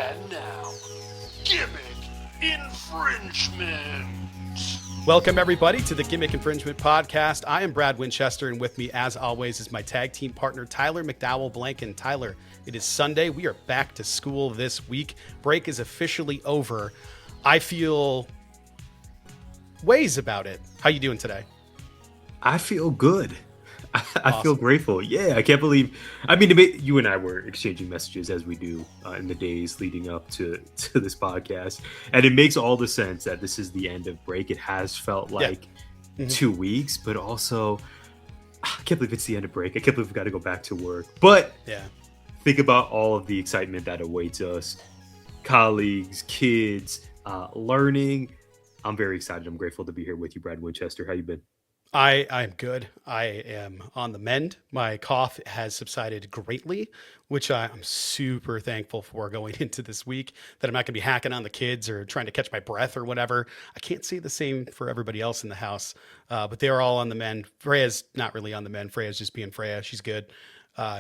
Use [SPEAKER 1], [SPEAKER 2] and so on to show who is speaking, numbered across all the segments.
[SPEAKER 1] And now, Gimmick Infringement.
[SPEAKER 2] Welcome, everybody, to the Gimmick Infringement Podcast. I am Brad Winchester, and with me, as always, is my tag team partner, Tyler McDowell Blanken. Tyler, it is Sunday. We are back to school this week. Break is officially over. I feel ways about it. How you doing today?
[SPEAKER 3] I feel good. I
[SPEAKER 2] Awesome.
[SPEAKER 3] feel grateful. Yeah, I can't believe. I mean, you and I were exchanging messages as we do in the days leading up to this podcast, and it makes all the sense that this is the end of break. It has felt like 2 weeks, but also I can't believe it's the end of break. I can't believe we've got to go back to work. But think about all of the excitement that awaits us: colleagues, kids, learning. I'm very excited. I'm grateful to be here with you, Brad Winchester. How you been?
[SPEAKER 2] I'm good. I am on the mend. My cough has subsided greatly, which I'm super thankful for going into this week, that I'm not going to be hacking on the kids or trying to catch my breath or whatever. I can't say the same for everybody else in the house, but they are all on the mend. Freya's not really on the mend. Freya's just being Freya. She's good.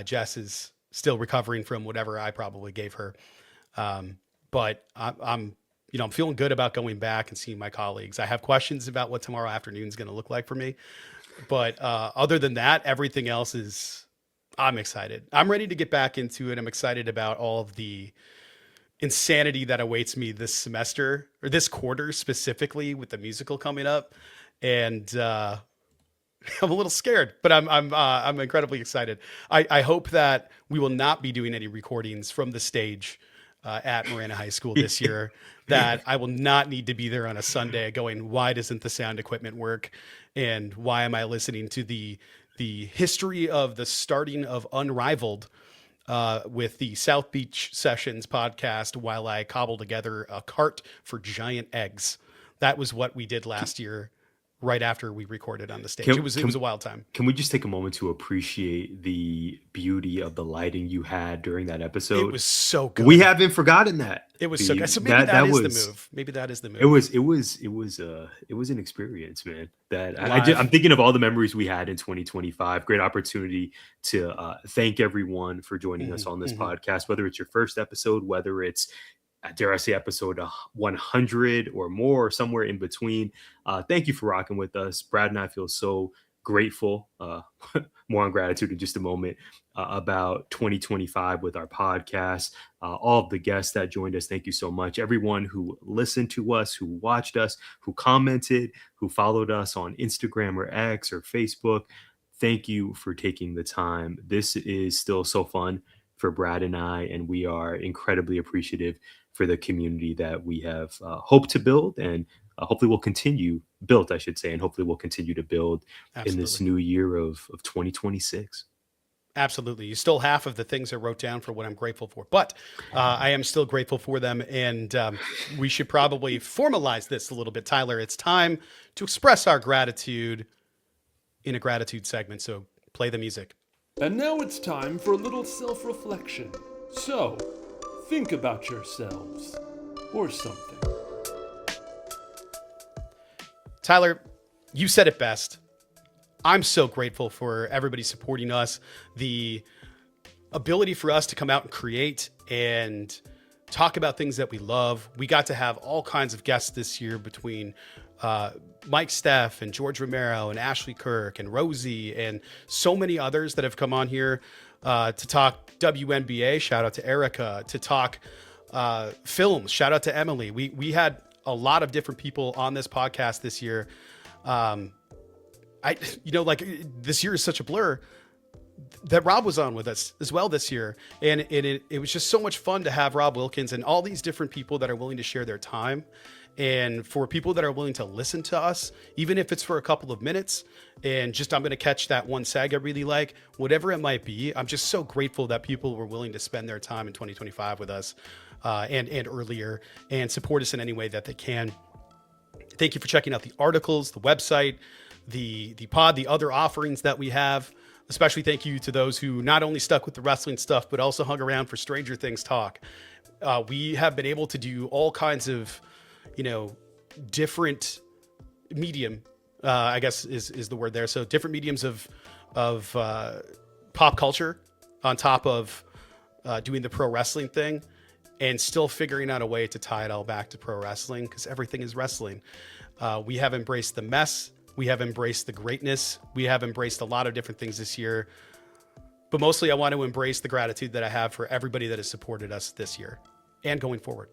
[SPEAKER 2] Jess is still recovering from whatever I probably gave her. But I'm feeling good about going back and seeing my colleagues. I have questions about what tomorrow afternoon is going to look like for me. But other than that, everything else I'm excited. I'm ready to get back into it. I'm excited about all of the insanity that awaits me this semester, or this quarter specifically, with the musical coming up. And I'm a little scared, but I'm incredibly excited. I hope that we will not be doing any recordings from the stage at Marana High School this year, that I will not need to be there on a Sunday going, why doesn't the sound equipment work? And why am I listening to the history of the starting of Unrivaled with the South Beach Sessions podcast while I cobble together a cart for giant eggs? That was what we did last year, right after we recorded on the stage. It was a wild time.
[SPEAKER 3] Can we just take a moment to appreciate the beauty of the lighting you had during that episode?
[SPEAKER 2] It was so good.
[SPEAKER 3] We haven't forgotten that.
[SPEAKER 2] It was so good. So maybe that is the move. Maybe that is the move.
[SPEAKER 3] It was an experience, man. I'm thinking of all the memories we had in 2025. Great opportunity to thank everyone for joining us on this podcast, whether it's your first episode, whether it's, dare I say, episode 100 or more, or somewhere in between. Thank you for rocking with us. Brad and I feel so grateful, more on gratitude in just a moment, about 2025 with our podcast. All of the guests that joined us, thank you so much. Everyone who listened to us, who watched us, who commented, who followed us on Instagram or X or Facebook, thank you for taking the time. This is still so fun for Brad and I, and we are incredibly appreciative for the community that we have hoped to build, and hopefully we'll continue build, I should say, and hopefully we'll continue to build in this new year of 2026.
[SPEAKER 2] Absolutely. You stole half of the things I wrote down for what I'm grateful for, but I am still grateful for them. And we should probably formalize this a little bit. Tyler, it's time to express our gratitude in a gratitude segment. So play the music.
[SPEAKER 1] And now it's time for a little self-reflection. So, think about yourselves, or something.
[SPEAKER 2] Tyler, you said it best. I'm so grateful for everybody supporting us, the ability for us to come out and create and talk about things that we love. We got to have all kinds of guests this year between Mike Steph and George Romero and Ashley Kirk and Rosie and so many others that have come on here to talk WNBA. Shout out to Erica. To talk films. Shout out to Emily. We had a lot of different people on this podcast this year. This year is such a blur that Rob was on with us as well this year. And it was just so much fun to have Rob Wilkins and all these different people that are willing to share their time. And for people that are willing to listen to us, even if it's for a couple of minutes and just, I'm going to catch that one seg I really like, whatever it might be. I'm just so grateful that people were willing to spend their time in 2025 with us and earlier and support us in any way that they can. Thank you for checking out the articles, the website, the pod, the other offerings that we have. Especially thank you to those who not only stuck with the wrestling stuff, but also hung around for Stranger Things talk. We have been able to do all kinds of, different medium, I guess is the word there. So different mediums of pop culture on top of doing the pro wrestling thing. and still figuring out a way to tie it all back to pro wrestling, because everything is wrestling. We have embraced the mess. We have embraced the greatness. We have embraced a lot of different things this year. But mostly I want to embrace the gratitude that I have for everybody that has supported us this year and going forward.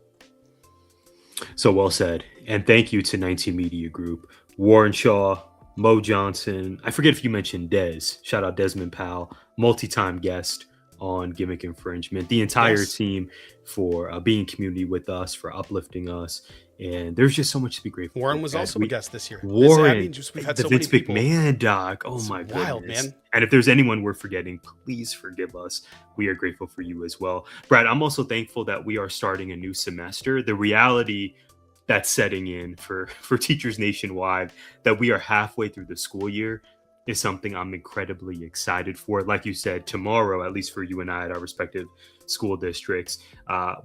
[SPEAKER 3] So well said. And thank you to 19 Media Group, Warren Shaw, Mo Johnson. I forget if you mentioned Dez. Shout out Desmond Powell, multi-time guest on Gimmick Infringement. The entire team for being in community with us, for uplifting us. And there's just so much to be grateful
[SPEAKER 2] Warren
[SPEAKER 3] for.
[SPEAKER 2] was also a guest this year.
[SPEAKER 3] Warren,
[SPEAKER 2] we've had
[SPEAKER 3] the
[SPEAKER 2] so
[SPEAKER 3] Vince
[SPEAKER 2] many people.
[SPEAKER 3] McMahon doc. Oh
[SPEAKER 2] It's
[SPEAKER 3] my
[SPEAKER 2] wild,
[SPEAKER 3] goodness,
[SPEAKER 2] man.
[SPEAKER 3] And if there's anyone we're forgetting, please forgive us. We are grateful for you as well. Brad, I'm also thankful that we are starting a new semester. The reality that's setting in for teachers nationwide, that we are halfway through the school year, is something I'm incredibly excited for. Like you said, tomorrow, at least for you and I at our respective school districts,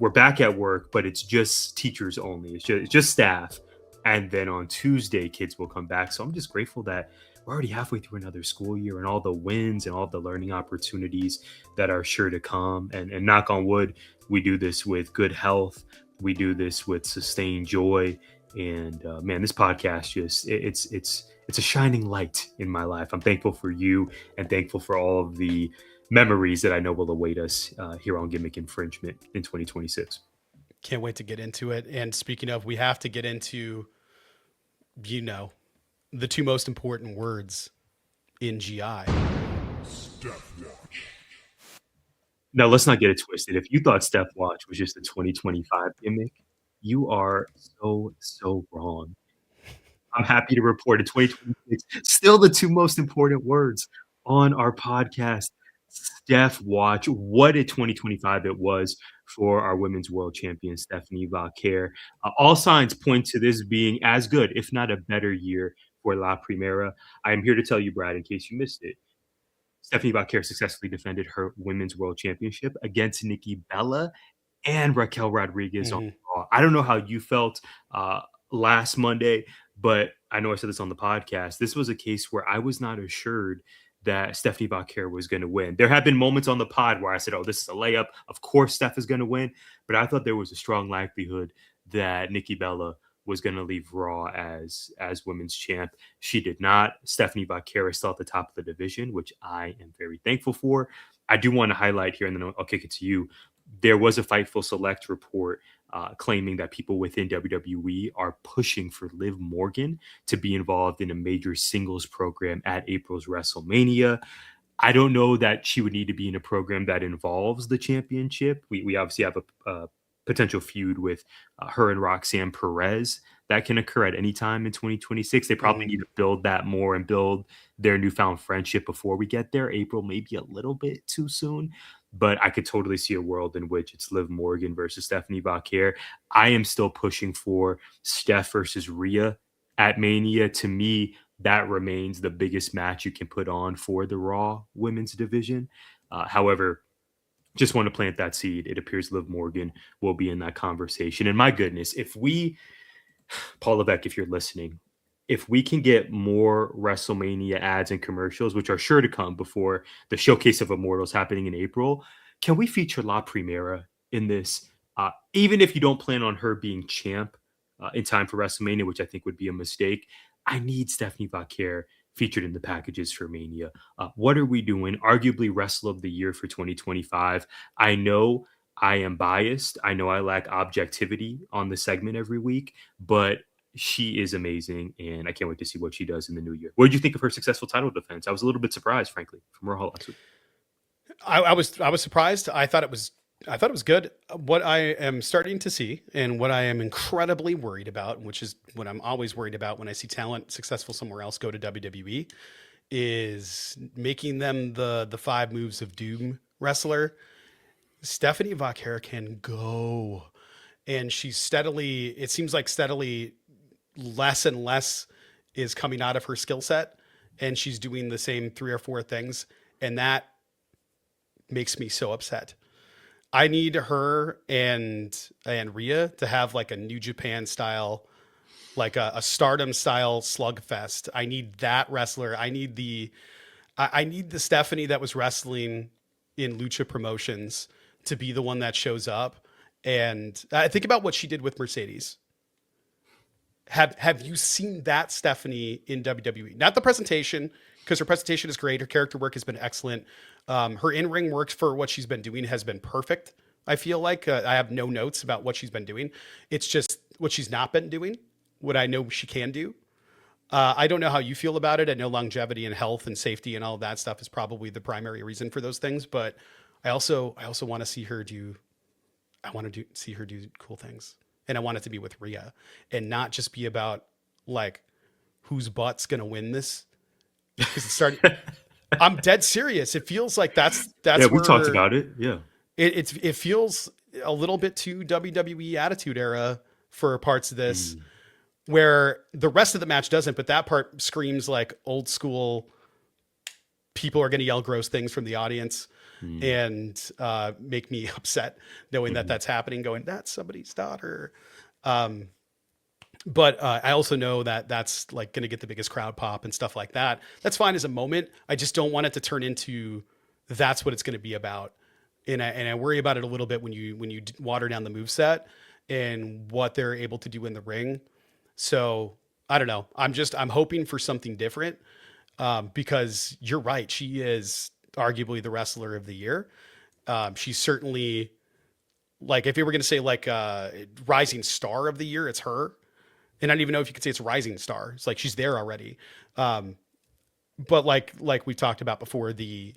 [SPEAKER 3] we're back at work, but it's just teachers only. It's just staff. And then on Tuesday, kids will come back. So I'm just grateful that we're already halfway through another school year, and all the wins and all the learning opportunities that are sure to come. And knock on wood, we do this with good health. We do this with sustained joy. And man, this podcast just it's a shining light in my life. I'm thankful for you and thankful for all of the memories that I know will await us here on Gimmick Infringement in 2026.
[SPEAKER 2] Can't wait to get into it. And speaking of, we have to get into, the two most important words in GI.
[SPEAKER 1] Steph Watch.
[SPEAKER 3] Now, let's not get it twisted. If you thought Steph Watch was just a 2025 gimmick, you are so wrong. I'm happy to report in 2026, still the two most important words on our podcast, Steph Watch. What a 2025 it was for our women's world champion, Stephanie Vaquer. All signs point to this being as good, if not a better year for La Primera. I am here to tell you, Brad, in case you missed it, Stephanie Vaquer successfully defended her women's world championship against Nicki Bella and Raquel Rodriguez on Raw. I don't know how you felt last Monday, but I know I said this on the podcast. This was a case where I was not assured that Stephanie Vaquer was going to win. There have been moments on the pod where I said, oh, this is a layup. Of course, Steph is going to win. But I thought there was a strong likelihood that Nicki Bella was going to leave Raw as women's champ. She did not. Stephanie Vaquer is still at the top of the division, which I am very thankful for. I do want to highlight here, and then I'll kick it to you. There was a Fightful Select report claiming that people within WWE are pushing for Liv Morgan to be involved in a major singles program at April's WrestleMania. I don't know that she would need to be in a program that involves the championship. We obviously have a potential feud with her and Roxanne Perez that can occur at any time in 2026. They probably need to build that more and build their newfound friendship before we get there. April may be a little bit too soon, but I could totally see a world in which it's Liv Morgan versus Stephanie Vaquer. I am still pushing for Steph versus Rhea at Mania. To me, that remains the biggest match you can put on for the Raw women's division. However, just want to plant that seed. It appears Liv Morgan will be in that conversation. And my goodness, if we, Paul Levesque, if you're listening, if we can get more WrestleMania ads and commercials, which are sure to come before the Showcase of Immortals happening in April, can we feature La Primera in this? Even if you don't plan on her being champ in time for WrestleMania, which I think would be a mistake, I need Stephanie Vaquer featured in the packages for Mania. What are we doing? Arguably Wrestle of the Year for 2025. I know I am biased. I know I lack objectivity on the segment every week, but she is amazing, and I can't wait to see what she does in the new year. What did you think of her successful title defense? I was a little bit surprised, frankly, from Raw last week.
[SPEAKER 2] I was surprised. I thought it was good. What I am starting to see, and what I am incredibly worried about, which is what I'm always worried about when I see talent successful somewhere else go to WWE, is making them the 5 moves of doom wrestler. Stephanie Vaquer can go, and she's steadily less and less is coming out of her skill set, and she's doing the same 3 or 4 things, and that makes me so upset. I need her and Rhea to have like a New Japan style, like a Stardom style slugfest. I need that wrestler. I need the Stephanie that was wrestling in Lucha Promotions to be the one that shows up And I think about what she did with Mercedes. Have you seen that Stephanie in WWE? Not the presentation, because her presentation is great. Her character work has been excellent. Her in-ring work for what she's been doing has been perfect. I feel like I have no notes about what she's been doing. It's just what she's not been doing, what I know she can do. I don't know how you feel about it. I know longevity and health and safety and all of that stuff is probably the primary reason for those things. But I also want to see her do. I want to see her do cool things, and I want it to be with Rhea, and not just be about like whose butt's gonna win this. Because it started. I'm dead serious. It feels like that's
[SPEAKER 3] yeah. We talked about it. Yeah.
[SPEAKER 2] It feels a little bit too WWE Attitude Era for parts of this, where the rest of the match doesn't, but that part screams like old school. People are going to yell gross things from the audience and make me upset knowing that that's happening. Going, that's somebody's daughter. But I also know that that's like going to get the biggest crowd pop and stuff like that. That's fine as a moment. I just don't want it to turn into that's what it's going to be about. And I worry about it a little bit when you water down the moveset and what they're able to do in the ring. So I don't know. I'm hoping for something different because you're right. She is arguably the wrestler of the year. She's certainly like, if you were going to say like rising star of the year, it's her. And I don't even know if you could say it's rising star. It's like she's there already. But like we talked about before, the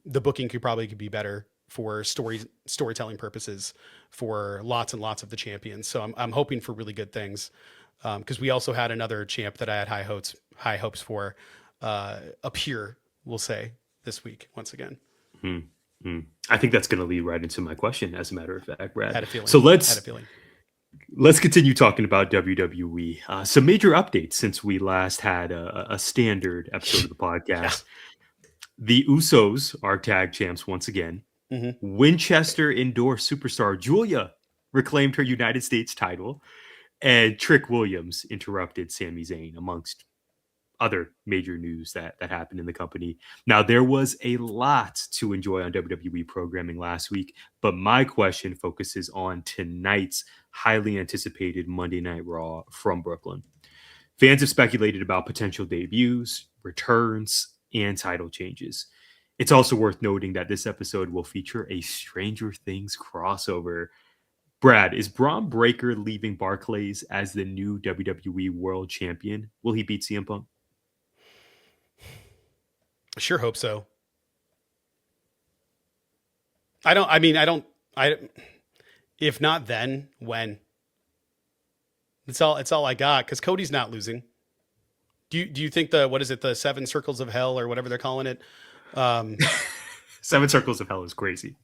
[SPEAKER 2] booking could be better for storytelling purposes for lots and lots of the champions. So I'm hoping for really good things. Because we also had another champ that I had high hopes for appear, we'll say, this week once again.
[SPEAKER 3] I think that's going to lead right into my question, as a matter of fact, Brad.
[SPEAKER 2] Had a feeling.
[SPEAKER 3] So let's continue talking about WWE. Some major updates since we last had a standard episode of the podcast. Yeah. The Usos are tag champs once again. Winchester indoor superstar Julia reclaimed her United States title. And Trick Williams interrupted Sami Zayn, amongst other major news that happened in the company. Now, there was a lot to enjoy on WWE programming last week, but my question focuses on tonight's highly anticipated Monday Night Raw from Brooklyn. Fans have speculated about potential debuts, returns, and title changes. It's also worth noting that this episode will feature a Stranger Things crossover. Brad, is Bron Breakker leaving Barclays as the new WWE World Champion? Will he beat CM Punk?
[SPEAKER 2] I sure hope so. If not then, when? It's all I got, because Cody's not losing. Do you think the 7 Circles of Hell or whatever they're calling it?
[SPEAKER 3] 7 Circles of Hell is crazy.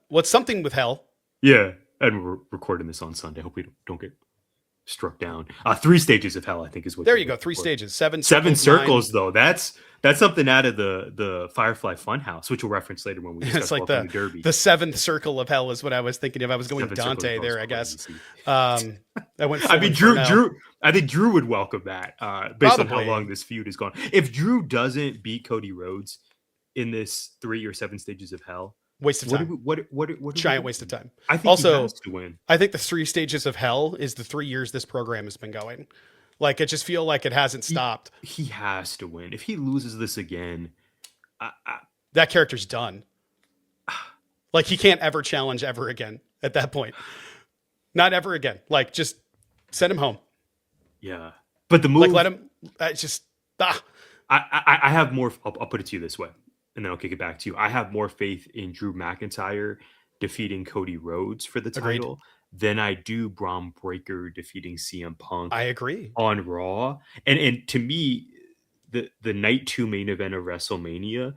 [SPEAKER 2] What's something with hell?
[SPEAKER 3] Yeah. And we're recording this on Sunday. Hope we don't get struck down. 3 stages of hell, I think, is what.
[SPEAKER 2] There you go. 3 stages. 7
[SPEAKER 3] circles, though. That's something out of the Firefly Funhouse, which we'll reference later when we discuss
[SPEAKER 2] it's like
[SPEAKER 3] Welcome to Derby.
[SPEAKER 2] The 7th circle of hell is what I was thinking of. I was going with Dante there, I guess. I went.
[SPEAKER 3] I mean, Drew. I think Drew would welcome that, based on how long this feud has gone. If Drew doesn't beat Cody Rhodes in this 3 or 7 stages of hell.
[SPEAKER 2] Waste of time.
[SPEAKER 3] What
[SPEAKER 2] giant waste of time.
[SPEAKER 3] I think also, he has to win.
[SPEAKER 2] I think the 3 stages of hell is the 3 years this program has been going. Like, I just feel like it hasn't stopped.
[SPEAKER 3] He has to win. If he loses this again,
[SPEAKER 2] that character's done. Like, he can't ever challenge ever again at that point. Not ever again. Like, just send him home.
[SPEAKER 3] Yeah. But the move...
[SPEAKER 2] Like, let him...
[SPEAKER 3] I have more... I'll put it to you this way, and then I'll kick it back to you. I have more faith in Drew McIntyre defeating Cody Rhodes for the title than I do Bron Breakker defeating CM Punk.
[SPEAKER 2] I agree.
[SPEAKER 3] On Raw. And to me, the night 2 main event of WrestleMania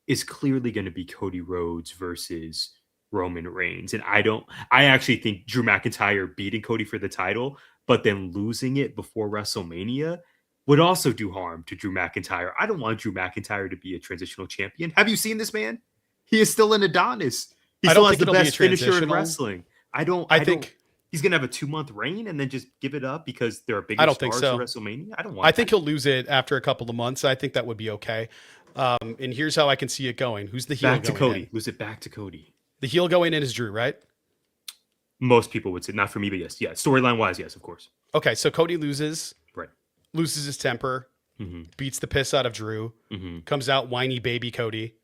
[SPEAKER 3] is clearly going to be Cody Rhodes versus Roman Reigns. And I actually think Drew McIntyre beating Cody for the title, but then losing it before WrestleMania would also do harm to Drew McIntyre. I don't want Drew McIntyre to be a transitional champion. Have you seen this man? He is still an Adonis. He still has the best finisher in wrestling. I think he's going to have a 2-month reign and then just give it up because there are bigger stars at WrestleMania. I
[SPEAKER 2] think he'll lose it after a couple of months. I think that would be okay. And here's how I can see it going. Who's the heel
[SPEAKER 3] back to
[SPEAKER 2] going
[SPEAKER 3] Cody?
[SPEAKER 2] In?
[SPEAKER 3] Lose it back to Cody.
[SPEAKER 2] The heel going in is Drew, right?
[SPEAKER 3] Most people would say, not for me, but yes. Yeah. Storyline wise, yes, of course.
[SPEAKER 2] Okay, so Cody loses
[SPEAKER 3] Right.
[SPEAKER 2] his temper, beats the piss out of Drew, comes out whiny baby Cody.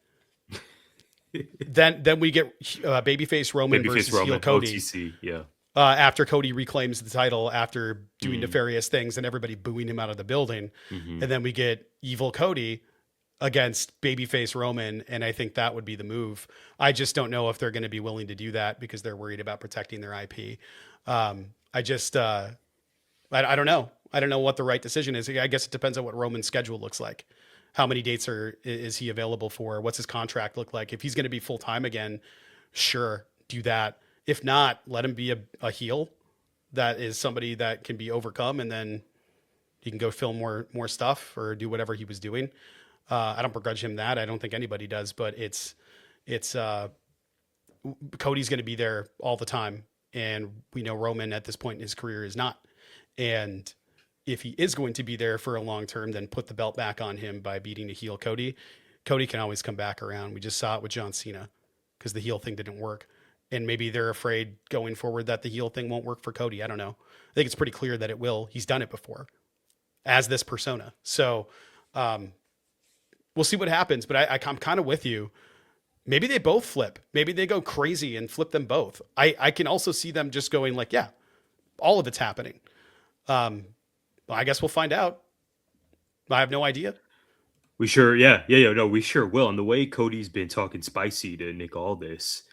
[SPEAKER 2] then we get babyface Roman versus heel Cody.
[SPEAKER 3] OTC, yeah.
[SPEAKER 2] After Cody reclaims the title after doing nefarious things and everybody booing him out of the building. And then we get evil Cody against babyface Roman, and I think that would be the move. I just don't know if they're going to be willing to do that because they're worried about protecting their IP. I don't know. I don't know what the right decision is. I guess it depends on what Roman's schedule looks like. How many dates is he available for? What's his contract look like? If he's going to be full time again, sure, do that. If not, let him be a heel. That is somebody that can be overcome, and then he can go film more stuff or do whatever he was doing. I don't begrudge him that. I don't think anybody does, but it's Cody's going to be there all the time, and we know Roman at this point in his career is not. And if he is going to be there for a long term, then put the belt back on him by beating a heel Cody. Cody can always come back around. We just saw it with John Cena because the heel thing didn't work. And maybe they're afraid going forward that the heel thing won't work for Cody. I don't know. I think it's pretty clear that it will. He's done it before as this persona. So we'll see what happens. But I'm kind of with you. Maybe they both flip. Maybe they go crazy and flip them both. I can also see them just going like, yeah, all of it's happening. I guess we'll find out. I have no idea.
[SPEAKER 3] We sure, no, we sure will. And the way Cody's been talking spicy to Nick Aldis,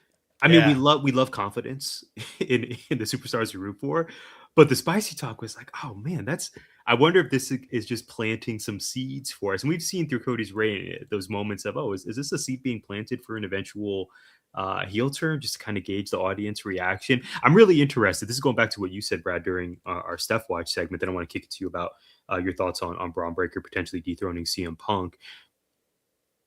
[SPEAKER 3] I mean, we love confidence in the superstars we root for, but the spicy talk was like, oh man, I wonder if this is just planting some seeds for us. And we've seen through Cody's reign those moments of, is this a seed being planted for an eventual heel turn, just to kind of gauge the audience reaction? I'm really interested. This is going back to what you said, Brad, during our Steph Watch segment. Then I want to kick it to you about your thoughts on Bron Breakker potentially dethroning CM Punk.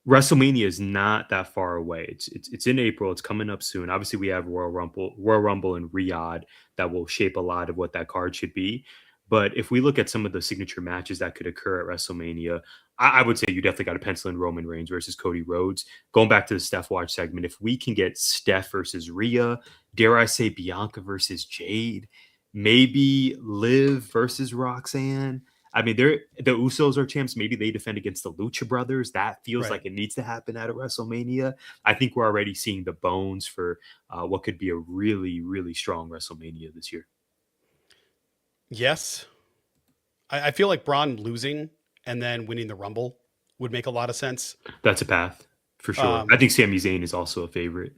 [SPEAKER 3] WrestleMania is not that far away. It's in April. It's coming up soon. Obviously, we have Royal Rumble in Riyadh that will shape a lot of what that card should be. But if we look at some of the signature matches that could occur at WrestleMania, I would say you definitely got to pencil in Roman Reigns versus Cody Rhodes. Going back to the Steph Watch segment, if we can get Steph versus Rhea, dare I say Bianca versus Jade, maybe Liv versus Roxanne. I mean, the Usos are champs. Maybe they defend against the Lucha Brothers. That feels like it needs to happen at a WrestleMania. I think we're already seeing the bones for what could be a really, really strong WrestleMania this year.
[SPEAKER 2] Yes. I feel like Braun losing and then winning the Rumble would make a lot of sense.
[SPEAKER 3] That's a path for sure. I think Sami Zayn is also a favorite.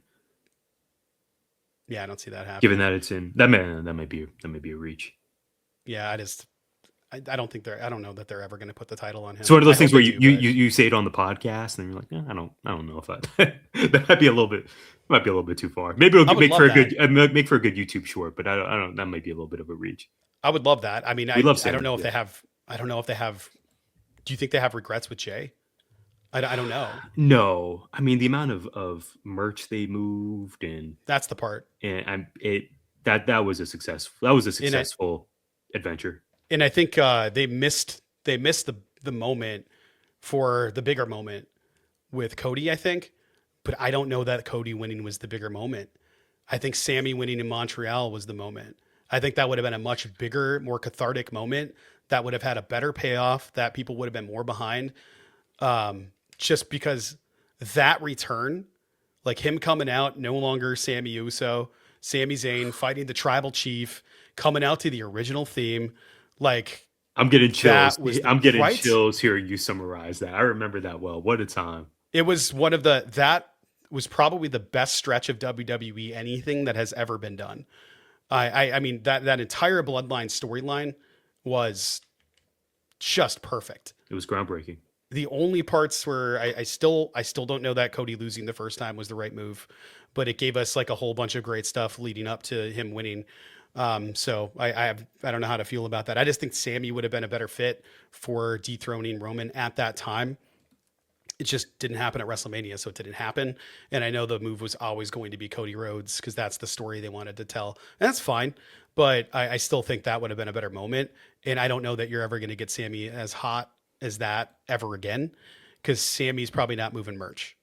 [SPEAKER 2] Yeah, I don't see that happening.
[SPEAKER 3] Given that it's in that might be a reach.
[SPEAKER 2] Yeah, I don't know that they're ever going to put the title on him.
[SPEAKER 3] It's one of those things where you say it on the podcast and you're like, I don't know if that might be a little bit too far. Maybe it'll make for a good YouTube short, but I don't. That might be a little bit of a reach.
[SPEAKER 2] I would love that. I mean, I don't know if they have. I don't know if they have. Do you think they have regrets with Jay? I don't know.
[SPEAKER 3] No, I mean the amount of merch they moved, and
[SPEAKER 2] that's the part.
[SPEAKER 3] And that was a success. That was a successful adventure.
[SPEAKER 2] And I think they missed the moment for the bigger moment with Cody, I think. But I don't know that Cody winning was the bigger moment. I think Sammy winning in Montreal was the moment. I think that would have been a much bigger, more cathartic moment that would have had a better payoff, that people would have been more behind. Just because that return, like him coming out, no longer Sami Uso, Sami Zayn fighting the tribal chief, coming out to the original theme. Like,
[SPEAKER 3] I'm getting chills. Chills hearing you summarize that. I remember that well. What a time.
[SPEAKER 2] It was that was probably the best stretch of WWE anything that has ever been done. I mean, that entire Bloodline storyline was just perfect.
[SPEAKER 3] It was groundbreaking.
[SPEAKER 2] The only parts where I still don't know that Cody losing the first time was the right move, but it gave us like a whole bunch of great stuff leading up to him winning. So I don't know how to feel about that. I just think Sammy would have been a better fit for dethroning Roman at that time. It just didn't happen at WrestleMania, so it didn't happen. And I know the move was always going to be Cody Rhodes because that's the story they wanted to tell. And that's fine, but I still think that would have been a better moment. And I don't know that you're ever going to get Sammy as hot as that ever again because Sammy's probably not moving merch.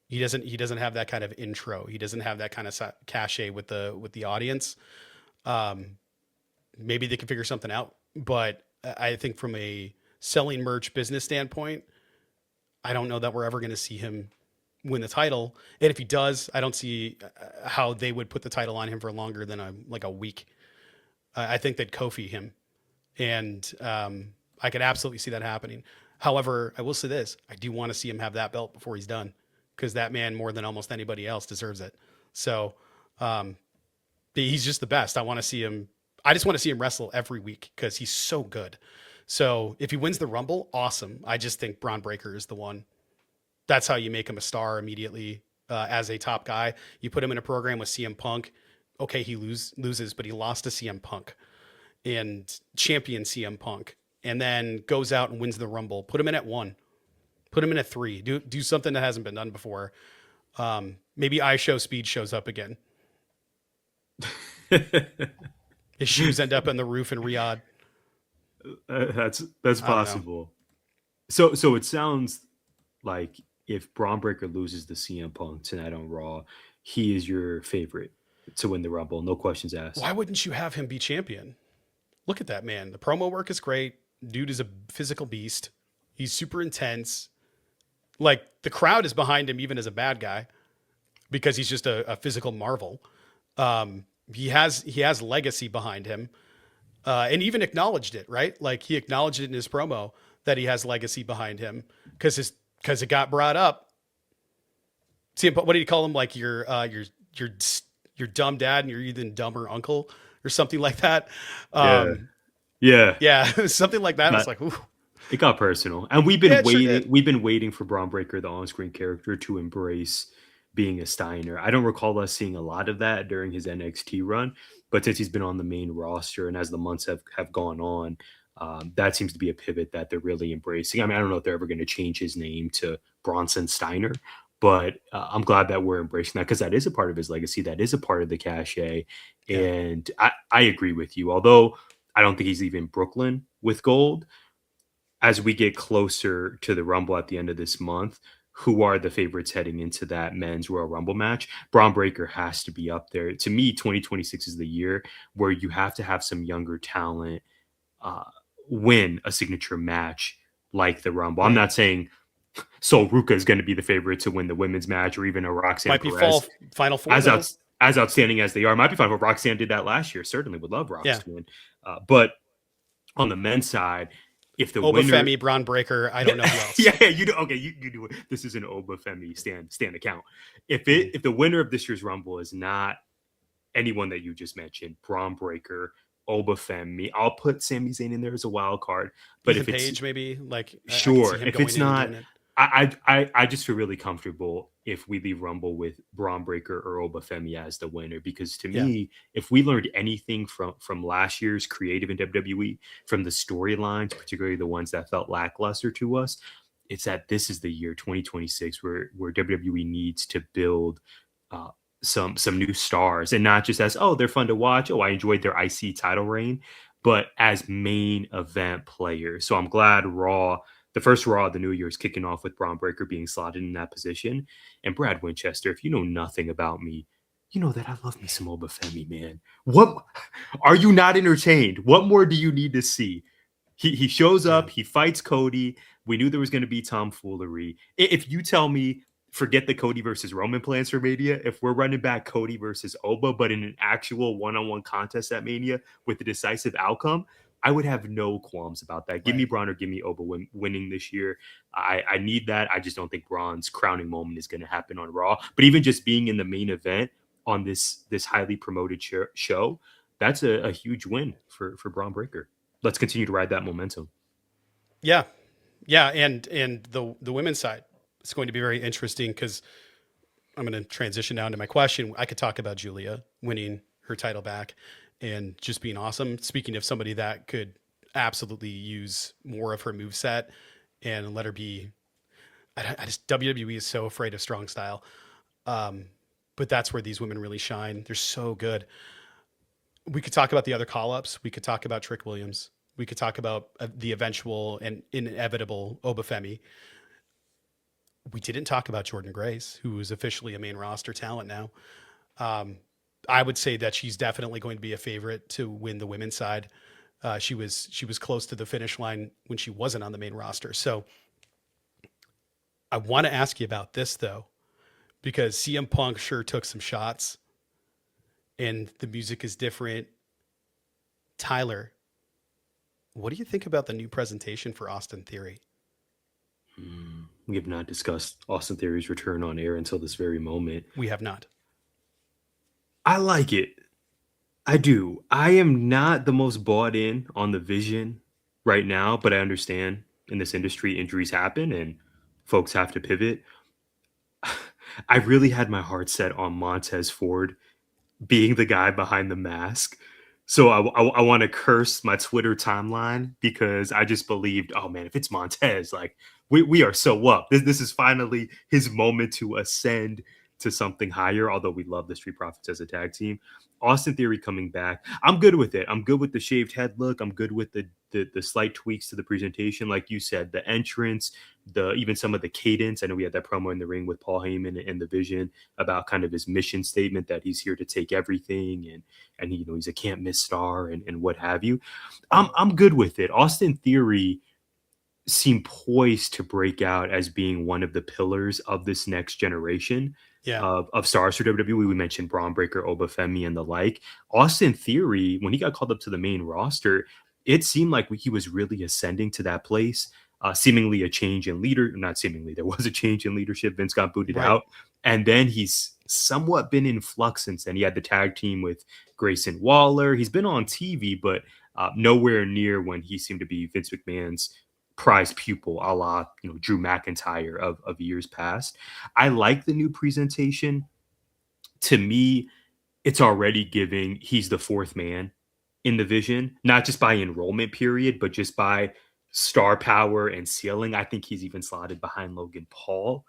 [SPEAKER 2] He doesn't have that kind of intro. He doesn't have that kind of cachet with the audience. Maybe they can figure something out, but I think from a selling merch business standpoint, I don't know that we're ever going to see him win the title. And if he does, I don't see how they would put the title on him for longer than a week. I think they'd Kofi him, and I could absolutely see that happening. However, I will say this: I do want to see him have that belt before he's done, because that man, more than almost anybody else, deserves it. So he's just the best. I want to see him. I just want to see him wrestle every week because he's so good. So if he wins the Rumble, awesome. I just think Bron Breakker is the one. That's how you make him a star immediately as a top guy. You put him in a program with CM Punk. Okay, he loses, but he lost to CM Punk and champion CM Punk, and then goes out and wins the Rumble. Put him in at 1. Put him in at 3. Do something that hasn't been done before. Maybe iShow Speed shows up again. His shoes end up on the roof in Riyadh.
[SPEAKER 3] That's possible. So it sounds like if Bron Breakker loses the CM Punk tonight on Raw, he is your favorite to win the Rumble. No questions asked.
[SPEAKER 2] Why wouldn't you have him be champion? Look at that man. The promo work is great. Dude is a physical beast. He's super intense. Like, the crowd is behind him even as a bad guy because he's just a physical marvel. He has legacy behind him, and even acknowledged it, right? Like, he acknowledged it in his promo that he has legacy behind him because it got brought up. See, what did he call him? Like your dumb dad and your even dumber uncle or something like that. Yeah, something like that. I was like, ooh.
[SPEAKER 3] It got personal, and we've been waiting. Sure, we've been waiting for Bron Breakker, the on-screen character, to embrace being a Steiner. I don't recall us seeing a lot of that during his NXT run, but since he's been on the main roster and as the months have gone on, that seems to be a pivot that they're really embracing. I mean, I don't know if they're ever going to change his name to Bronson Steiner, but I'm glad that we're embracing that because that is a part of his legacy. That is a part of the cachet. Yeah. And I agree with you, although I don't think he's even Brooklyn with gold. As we get closer to the Rumble at the end of this month, who are the favorites heading into that men's Royal Rumble match? Bron Breakker has to be up there. To me, 2026 is the year where you have to have some younger talent win a signature match like the Rumble. Right. I'm not saying Sol Ruca is going to be the favorite to win the women's match or even a Roxanne
[SPEAKER 2] might be
[SPEAKER 3] Perez.
[SPEAKER 2] Final Four.
[SPEAKER 3] As outstanding as they are. Might be fine. But Roxanne did that last year. Certainly would love Rox to win. But on the men's side, if the
[SPEAKER 2] Obafemi, Bron Breakker, I don't know who else.
[SPEAKER 3] You do. Okay, you do it. This is an Obafemi stand account. If the winner of this year's Rumble is not anyone that you just mentioned, Bron Breakker, Obafemi, I'll put Sami Zayn in there as a wild card. But
[SPEAKER 2] Ethan
[SPEAKER 3] if it's
[SPEAKER 2] Page, maybe
[SPEAKER 3] sure, if it's not, I just feel really comfortable if we leave Rumble with Bron Breakker or Obafemi as the winner, because to me, if we learned anything from last year's creative in WWE, from the storylines, particularly the ones that felt lackluster to us, it's that this is the year 2026 where WWE needs to build some new stars, and not just as, oh, they're fun to watch. Oh, I enjoyed their IC title reign, but as main event players. So I'm glad the first Raw of the new year is kicking off with Bron Breakker being slotted in that position. And Brad Winchester, if you know nothing about me, you know that I love me some Obafemi, man. What are you not entertained? What more do you need to see? He shows up, he fights Cody. We knew there was going to be tomfoolery. If you tell me, forget the Cody versus Roman plans for Mania, if we're running back Cody versus Oba, but in an actual one-on-one contest at Mania with a decisive outcome, I would have no qualms about that. Give me Bron or give me Oba winning this year. I need that. I just don't think Bron's crowning moment is going to happen on Raw. But even just being in the main event on this highly promoted show, that's a huge win for Bron Breakker. Let's continue to ride that momentum.
[SPEAKER 2] Yeah. And the women's side, it's going to be very interesting because I'm going to transition down to my question. I could talk about Julia winning her title back and just being awesome. Speaking of somebody that could absolutely use more of her moveset and let her be, WWE is so afraid of strong style. But that's where these women really shine. They're so good. We could talk about the other call-ups. We could talk about Trick Williams. We could talk about the eventual and inevitable Obafemi. we didn't talk about Jordan Grace, who is officially a main roster talent now. I would say that she's definitely going to be a favorite to win the women's side. She was close to the finish line when she wasn't on the main roster. So I want to ask you about this though, because CM Punk sure took some shots and the music is different. Tyler, what do you think about the new presentation for Austin Theory?
[SPEAKER 3] We have not discussed Austin Theory's return on air until this very moment.
[SPEAKER 2] We have not.
[SPEAKER 3] I like it. I do. I am not the most bought in on the vision right now, but I understand in this industry injuries happen and folks have to pivot. I really had my heart set on Montez Ford being the guy behind the mask. So I want to curse my Twitter timeline because I just believed, oh man, if it's Montez, like we are so up. This is finally his moment to ascend to something higher, although we love the Street Profits as a tag team. Austin Theory coming back. I'm good with it. I'm good with the shaved head look. I'm good with the slight tweaks to the presentation. Like you said, the entrance, even some of the cadence. I know we had that promo in the ring with Paul Heyman and the Vision about kind of his mission statement that he's here to take everything and he, he's a can't miss star and what have you. I'm good with it. Austin Theory seemed poised to break out as being one of the pillars of this next generation. Of stars for WWE. We mentioned Bron Breakker, Obafemi, and the like. Austin Theory, when he got called up to the main roster, it seemed like he was really ascending to that place. Seemingly a change in not seemingly, there was a change in leadership. Vince got booted out. And then he's somewhat been in flux since then. He had the tag team with Grayson Waller. He's been on TV, but nowhere near when he seemed to be Vince McMahon's prized pupil, a la Drew McIntyre of years past. I like the new presentation. To me, it's already giving he's the fourth man in the Vision, not just by enrollment period, but just by star power and ceiling. I think he's even slotted behind Logan Paul,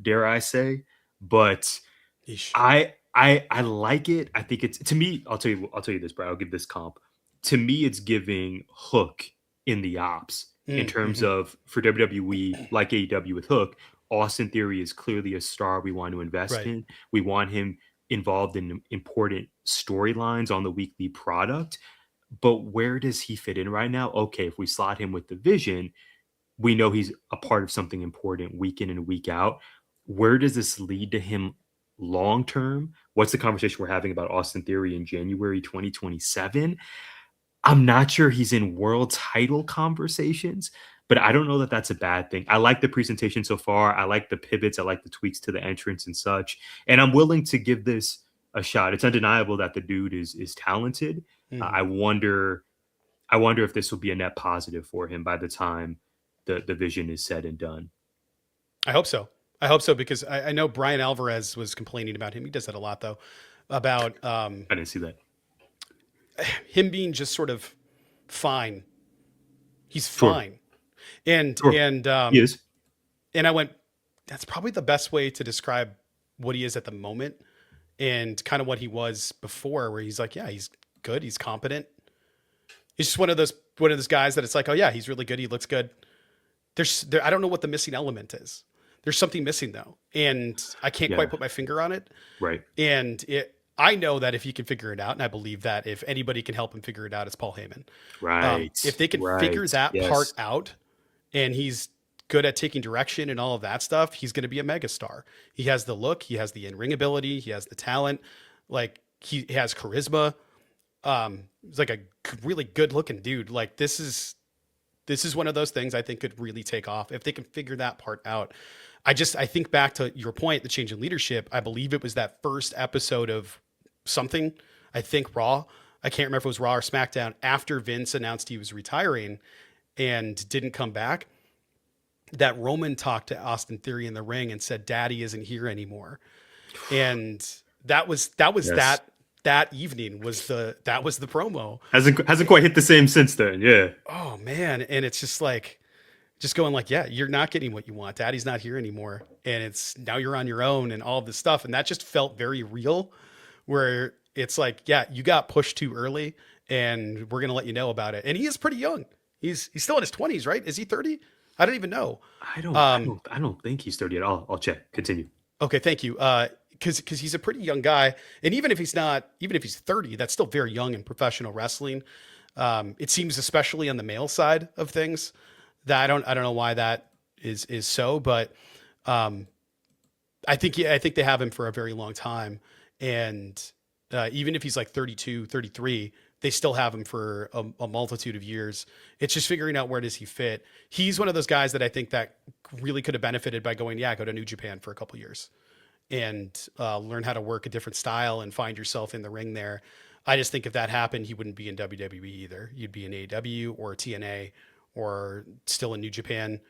[SPEAKER 3] dare I say. But I like it. I think it's, to me, I'll tell you this, Brad. I'll give this comp. To me, it's giving Hook in the ops. In terms of, for WWE, like AEW with Hook, Austin Theory is clearly a star we want to invest in. We want him involved in important storylines on the weekly product. But where does he fit in right now? Okay, if we slot him with the Vision, we know he's a part of something important week in and week out. Where does this lead to him long term? What's the conversation we're having about Austin Theory in January 2027? I'm not sure he's in world title conversations, but I don't know that that's a bad thing. I like the presentation so far. I like the pivots. I like the tweaks to the entrance and such. And I'm willing to give this a shot. It's undeniable that the dude is talented. I wonder if this will be a net positive for him by the time the Vision is said and done.
[SPEAKER 2] I hope so. Because I know Brian Alvarez was complaining about him. He does that a lot though, about
[SPEAKER 3] I didn't see that.
[SPEAKER 2] Him being just sort of fine. He's fine. And he is. And I went, that's probably the best way to describe what he is at the moment and kind of what he was before, where he's like, yeah, he's good, he's competent. He's just one of those guys that it's like, oh yeah, he's really good, he looks good. I don't know what the missing element is. There's something missing though, and I can't quite put my finger on it.
[SPEAKER 3] Right.
[SPEAKER 2] And I know that if he can figure it out, and I believe that if anybody can help him figure it out, it's Paul Heyman.
[SPEAKER 3] Right.
[SPEAKER 2] If they can figure that part out, and he's good at taking direction and all of that stuff, he's going to be a megastar. He has the look, he has the in-ring ability, he has the talent, like he has charisma. He's like a really good-looking dude. Like this is one of those things I think could really take off if they can figure that part out. I think back to your point, the change in leadership. I believe it was that first episode of something, I think Raw. I can't remember if it was Raw or SmackDown, after Vince announced he was retiring and didn't come back, that Roman talked to Austin Theory in the ring and said, Daddy isn't here anymore. And that was yes. that evening was the promo.
[SPEAKER 3] Hasn't quite hit the same since then. Yeah.
[SPEAKER 2] Oh man. And it's just like, just going like, yeah, you're not getting what you want. Daddy's not here anymore. And it's now you're on your own and all of this stuff. And that just felt very real, where it's like, yeah, you got pushed too early and we're going to let you know about it. And he is pretty young. He's still in his 20s, right? Is he 30? I don't even know.
[SPEAKER 3] I don't think he's 30 at all. I'll check. Continue.
[SPEAKER 2] Okay, thank you. Because he's a pretty young guy, and even if he's 30, that's still very young in professional wrestling. It seems, especially on the male side of things, that I don't know why that is so, but I think they have him for a very long time, and even if he's like 32, 33, they still have him for a multitude of years. It's just figuring out where does he fit. He's one of those guys that I think that really could have benefited by go to New Japan for a couple years and learn how to work a different style and find yourself in the ring there. I just think if that happened, he wouldn't be in WWE either. You'd be in AEW or TNA or still in New Japan.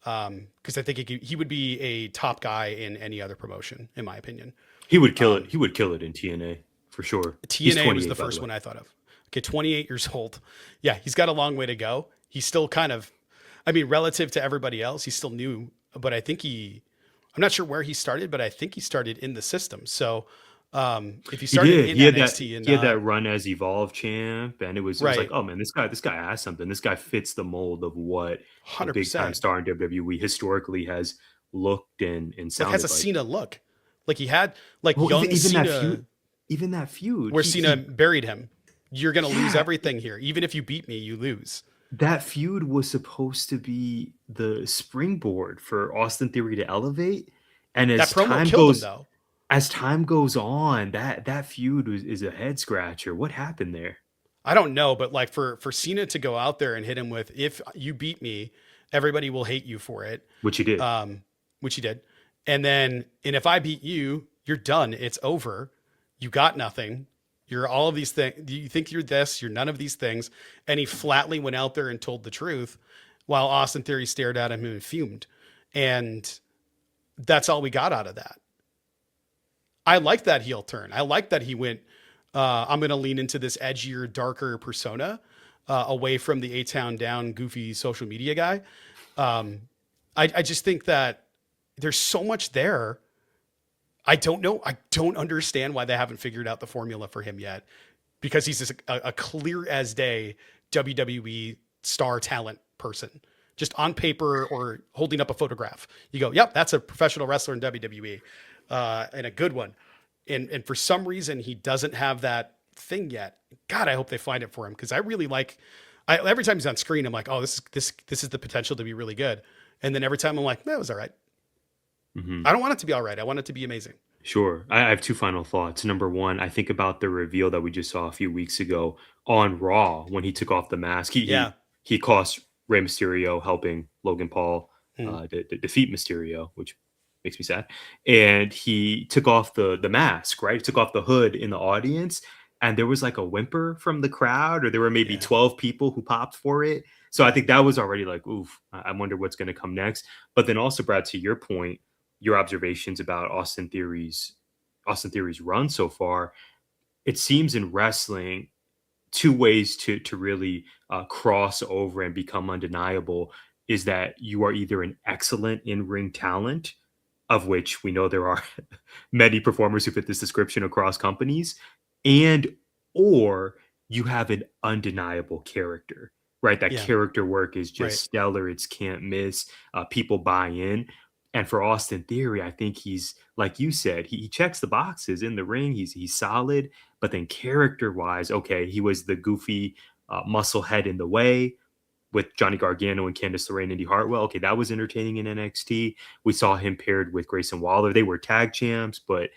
[SPEAKER 2] Because I think he would be a top guy in any other promotion, in my opinion.
[SPEAKER 3] He would kill it. He would kill it in TNA for sure.
[SPEAKER 2] TNA was the first one I thought of. Okay, 28 years old. Yeah, he's got a long way to go. He's still kind of, I mean, relative to everybody else, he's still new. But I think I'm not sure where he started, but I think he started in the system. So if he started in NXT,
[SPEAKER 3] he had that run as Evolve champ, and it was like, oh man, this guy has something. This guy fits the mold of what 100%. A big time star in WWE historically has looked and sounded
[SPEAKER 2] has a Cena look. Like he had young
[SPEAKER 3] even
[SPEAKER 2] Cena.
[SPEAKER 3] Even that feud
[SPEAKER 2] where Cena buried him. You're going to lose everything here. Even if you beat me, you lose.
[SPEAKER 3] That feud was supposed to be the springboard for Austin Theory to elevate. And as time goes on, that feud is a head scratcher. What happened there?
[SPEAKER 2] I don't know, but like for Cena to go out there and hit him with, if you beat me, everybody will hate you for it.
[SPEAKER 3] Which he did.
[SPEAKER 2] And if I beat you, you're done. It's over. You got nothing. You're all of these things. You think you're this, you're none of these things. And he flatly went out there and told the truth while Austin Theory stared at him and fumed. And that's all we got out of that. I like that heel turn. I like that he went, I'm going to lean into this edgier, darker persona away from the A-Town down goofy social media guy. I just think that there's so much there. I don't know. I don't understand why they haven't figured out the formula for him yet, because he's just a clear as day WWE star talent person, just on paper or holding up a photograph. You go, yep, that's a professional wrestler in WWE, and a good one. And for some reason, he doesn't have that thing yet. God, I hope they find it for him, because I really every time he's on screen, I'm like, oh, this is the potential to be really good. And then every time I'm like, that was all right. Mm-hmm. I don't want it to be all right. I want it to be amazing.
[SPEAKER 3] Sure. I have two final thoughts. Number one, I think about the reveal that we just saw a few weeks ago on Raw when he took off the mask. He cost Rey Mysterio, helping Logan Paul defeat Mysterio, which makes me sad. And he took off the mask, right? He took off the hood in the audience, and there was like a whimper from the crowd, or there were maybe 12 people who popped for it. So I think that was already like, oof, I wonder what's going to come next. But then also, Brad, to your point, your observations about Austin Theory's run so far, it seems in wrestling, two ways to really cross over and become undeniable is that you are either an excellent in-ring talent, of which we know there are many performers who fit this description across companies, or you have an undeniable character, right? That character work is just stellar. It's can't miss. People buy in. And for Austin Theory, I think he's, like you said, he checks the boxes in the ring. He's solid, but then character-wise, okay, he was the goofy muscle head in the way with Johnny Gargano and Candice LeRae and Indy Hartwell. Okay, that was entertaining in NXT. We saw him paired with Grayson Waller. They were tag champs, but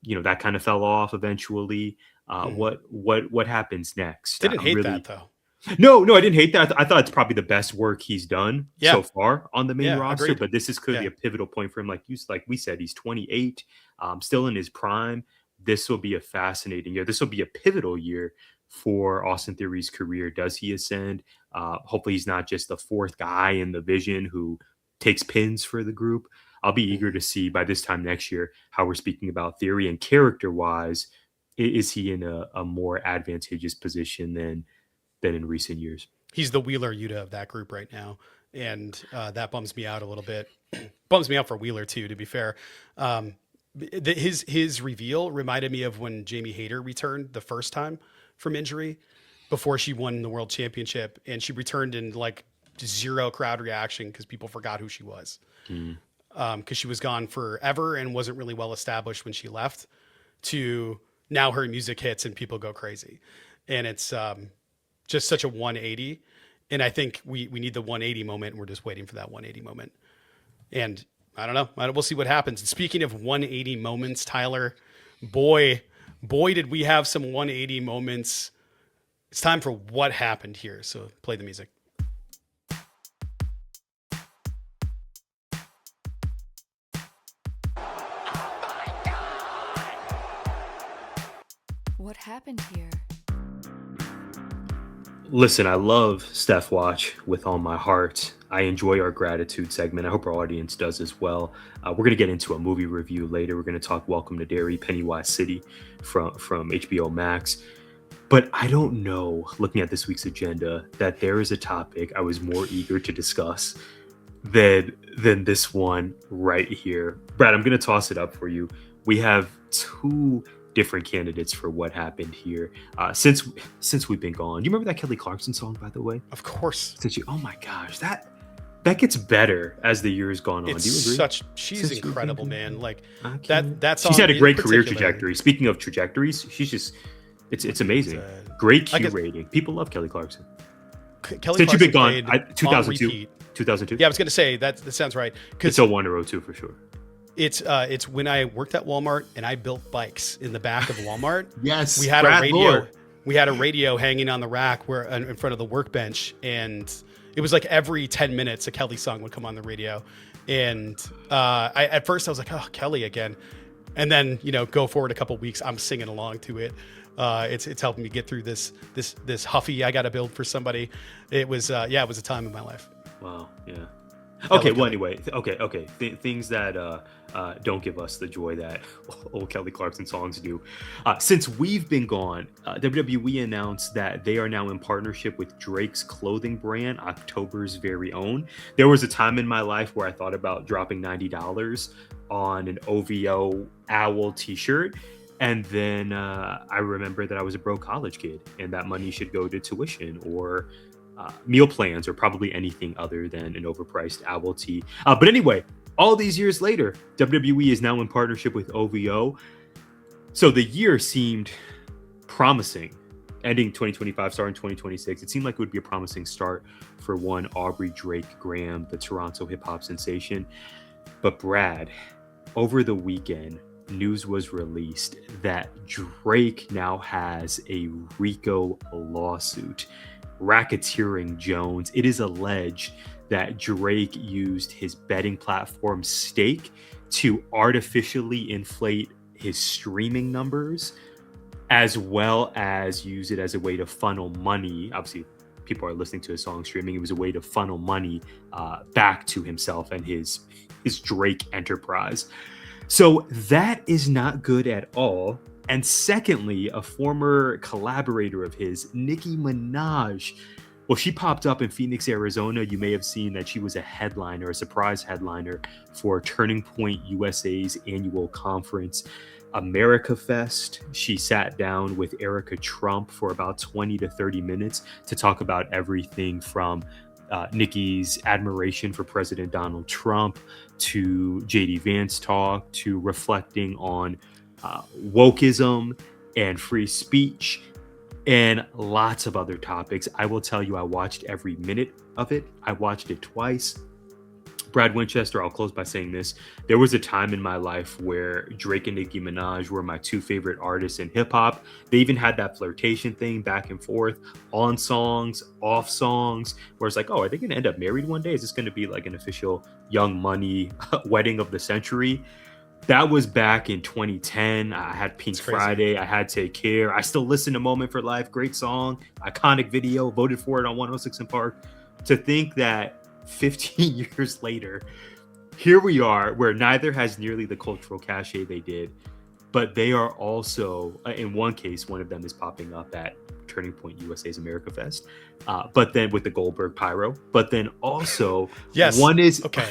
[SPEAKER 3] that kind of fell off eventually. What happens next?
[SPEAKER 2] Didn't hate that though.
[SPEAKER 3] No, I didn't hate that. I thought it's probably the best work he's done so far on the main roster. Agreed. But this is clearly a pivotal point for him. Like we said, he's 28, still in his prime. This will be a fascinating year. This will be a pivotal year for Austin Theory's career. Does he ascend? Hopefully he's not just the fourth guy in the Vision who takes pins for the group. I'll be eager to see by this time next year how we're speaking about Theory, and character-wise, is he in a more advantageous position than in recent years? He's
[SPEAKER 2] the Wheeler Yuta of that group right now. And that bums me out a little bit. Bums me out for Wheeler too, to be fair. His reveal reminded me of when Jamie Hayter returned the first time from injury before she won the world championship. And she returned in like zero crowd reaction because people forgot who she was. Because she was gone forever and wasn't really well established when she left, to now her music hits and people go crazy. And it's just such a 180. And I think we need the 180 moment, and we're just waiting for that 180 moment. And I don't know. We'll see what happens. And speaking of 180 moments, Tyler, boy, did we have some 180 moments. It's time for What Happened Here. So play the music.
[SPEAKER 4] What happened here?
[SPEAKER 3] Listen, I love Steph Watch with all my heart. I enjoy our gratitude segment. I hope our audience does as well. We're going to get into a movie review later. We're going to talk Welcome to Derry, Pennywise City from HBO Max. But I don't know, looking at this week's agenda, that there is a topic I was more eager to discuss than this one right here. Brad, I'm going to toss it up for you. We have two different candidates for What Happened Here since we've been gone. Do you remember that Kelly Clarkson song, by the way?
[SPEAKER 2] Of course.
[SPEAKER 3] Oh my gosh, that gets better as the years gone on.
[SPEAKER 2] It's
[SPEAKER 3] Do you agree?
[SPEAKER 2] She's incredible, man. Like that song.
[SPEAKER 3] She's had a great career trajectory. Speaking of trajectories, she's just it's amazing. Great Q rating. People love Kelly Clarkson. Since you've been gone, 2002. 2002.
[SPEAKER 2] Yeah, I was gonna say that sounds right.
[SPEAKER 3] It's 01 or 02 for sure.
[SPEAKER 2] It's when I worked at Walmart and I built bikes in the back of Walmart.
[SPEAKER 3] Yes,
[SPEAKER 2] we had a radio. We had a radio hanging on the rack in front of the workbench, and it was like every 10 minutes a Kelly song would come on the radio. And at first I was like, oh, Kelly again. And then, go forward a couple of weeks, I'm singing along to it. It's helping me get through this huffy I got to build for somebody. It was a time in my life.
[SPEAKER 3] Wow. Yeah. Okay. Well, anyway. Okay. Things that don't give us the joy that old Kelly Clarkson songs do. Since we've been gone, WWE announced that they are now in partnership with Drake's clothing brand, October's Very Own. There was a time in my life where I thought about dropping $90 on an OVO owl t-shirt. And then I remember that I was a broke college kid and that money should go to tuition or meal plans or probably anything other than an overpriced owl tee. But anyway, all these years later, WWE is now in partnership with OVO. So the year seemed promising. Ending 2025, starting 2026. It seemed like it would be a promising start for one Aubrey Drake Graham, the Toronto hip-hop sensation. But Brad, over the weekend, news was released that Drake now has a RICO lawsuit racketeering Jones. It is alleged that Drake used his betting platform Stake to artificially inflate his streaming numbers, as well as use it as a way to funnel money. Obviously, people are listening to his song streaming. It was a way to funnel money back to himself and his Drake enterprise. So that is not good at all. And secondly, a former collaborator of his, Nicki Minaj, well, she popped up in Phoenix, Arizona. You may have seen that she was a headliner, a surprise headliner for Turning Point USA's annual conference, AmericaFest. She sat down with Erica Trump for about 20 to 30 minutes to talk about everything from Nicki's admiration for President Donald Trump to JD Vance talk to reflecting on wokeism and free speech and lots of other topics. I will tell you, I watched every minute of it. I watched it twice. Brad Winchester, I'll close by saying this. There was a time in my life where Drake and Nicki Minaj were my two favorite artists in hip hop. They even had that flirtation thing back and forth on songs, off songs, where it's like, oh, are they going to end up married one day? Is this going to be like an official Young Money wedding of the century? That was back in 2010. I had Pink Friday. I had Take Care. I still listen to Moment for Life. Great song, iconic video, voted for it on 106 and Park. To think that 15 years later, here we are, where neither has nearly the cultural cachet they did, but they are also, in one case, one of them is popping up at Turning Point USA's AmericaFest, but then with the Goldberg Pyro, but then also
[SPEAKER 2] yes,
[SPEAKER 3] one is
[SPEAKER 2] okay.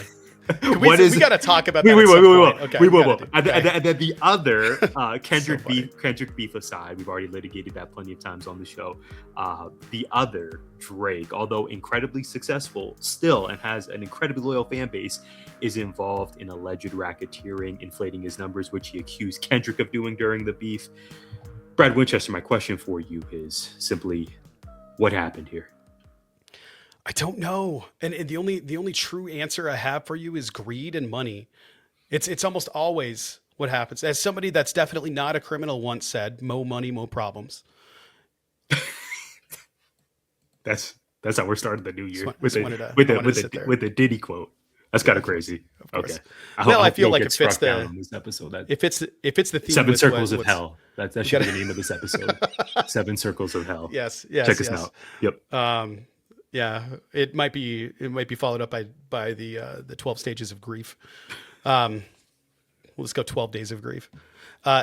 [SPEAKER 2] We got to talk about that. We will.
[SPEAKER 3] Okay, we will. And then the other Kendrick beef aside, we've already litigated that plenty of times on the show. The other Drake, although incredibly successful still and has an incredibly loyal fan base, is involved in alleged racketeering, inflating his numbers, which he accused Kendrick of doing during the beef. Brad Winchester, my question for you is simply, what happened here?
[SPEAKER 2] I don't know. And the only true answer I have for you is greed and money. It's almost always what happens. As somebody that's definitely not a criminal once said, "Mo money, mo problems."
[SPEAKER 3] That's how we're starting the new year with the Diddy quote. That's kind of crazy. Okay.
[SPEAKER 2] I feel like it fits
[SPEAKER 3] this episode.
[SPEAKER 2] If it's the theme,
[SPEAKER 3] Seven Circles of Hell. That should be the name of this episode. 7 Circles of Hell.
[SPEAKER 2] Yes.
[SPEAKER 3] Check us out. Yep.
[SPEAKER 2] Yeah, it might be followed up by the 12 stages of grief. We'll just go 12 days of grief.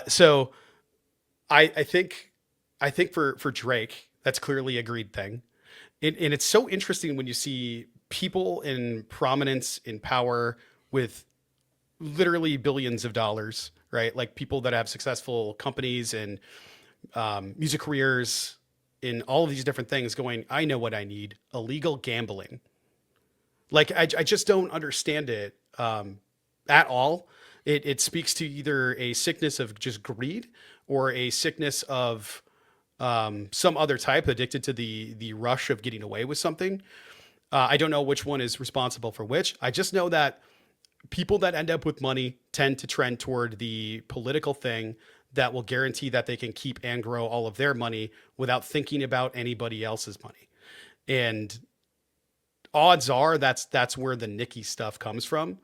[SPEAKER 2] So I think for Drake, that's clearly a greed thing. And it's so interesting when you see people in prominence, in power, with literally billions of dollars, right? Like people that have successful companies and music careers, in all of these different things going, I know what I need: illegal gambling. Like, I just don't understand it at all. It speaks to either a sickness of just greed or a sickness of some other type, addicted to the rush of getting away with something. I don't know which one is responsible for which. I just know that people that end up with money tend to trend toward the political thing that will guarantee that they can keep and grow all of their money without thinking about anybody else's money. And odds are that's where the Nicki stuff comes from,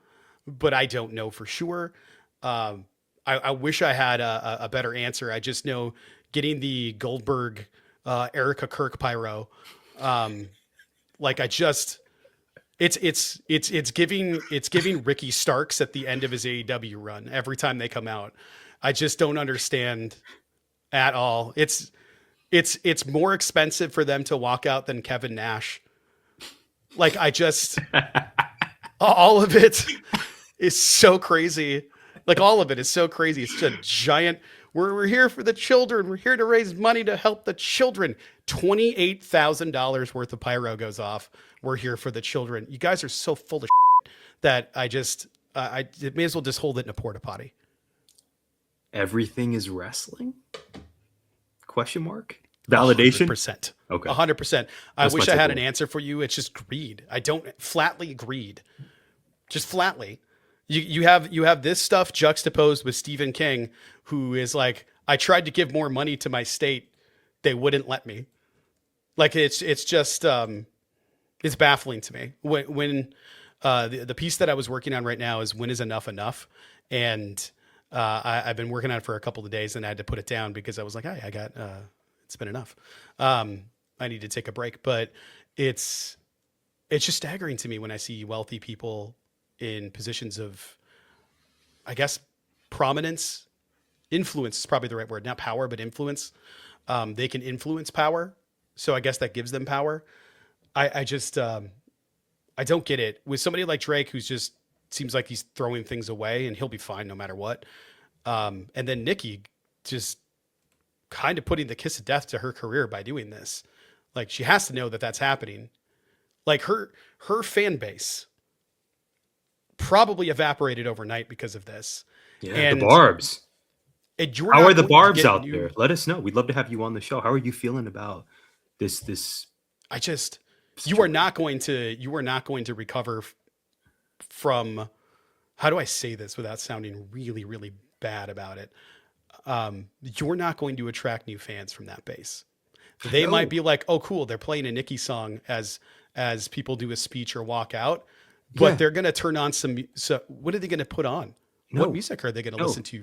[SPEAKER 2] but I don't know for sure. I wish I had a better answer. I just know getting the Goldberg, Erica Kirk pyro. It's giving Ricky Starks at the end of his AEW run every time they come out. I just don't understand at all. It's more expensive for them to walk out than Kevin Nash. Like, all of it is so crazy. Like, all of it is so crazy. It's a giant, we're here for the children. We're here to raise money to help the children. $28,000 worth of pyro goes off. We're here for the children. You guys are so full of shit that I may as well just hold it in a porta potty.
[SPEAKER 3] Everything is wrestling? Question mark? Validation?
[SPEAKER 2] 100%.
[SPEAKER 3] Okay.
[SPEAKER 2] 100%. I wish I had an answer for you. It's just greed. I don't flatly greed. Just flatly. You have this stuff juxtaposed with Stephen King, who is like, I tried to give more money to my state. They wouldn't let me. Like, it's just, it's baffling to me. When the piece that I was working on right now is When Is Enough Enough? And I've been working on it for a couple of days, and I had to put it down because I was like, hey, it's been enough. I need to take a break. But it's just staggering to me when I see wealthy people in positions of, I guess, prominence. Influence is probably the right word, not power, but influence. They can influence power. So I guess that gives them power. I don't get it. With somebody like Drake, who's just seems like he's throwing things away and he'll be fine no matter what. And then Nicki just kind of putting the kiss of death to her career by doing this. Like, she has to know that that's happening. Like, her fan base probably evaporated overnight because of this.
[SPEAKER 3] Yeah, and the barbs. How are the barbs out there? Let us know. We'd love to have you on the show. How are you feeling about this?
[SPEAKER 2] You are not going to recover from, how do I say this without sounding really, really bad about it? You're not going to attract new fans from that base. They might be like, oh, cool, they're playing a Nicki song as people do a speech or walk out, but they're going to turn on some. So what are they going to put on? What music are they going to listen to?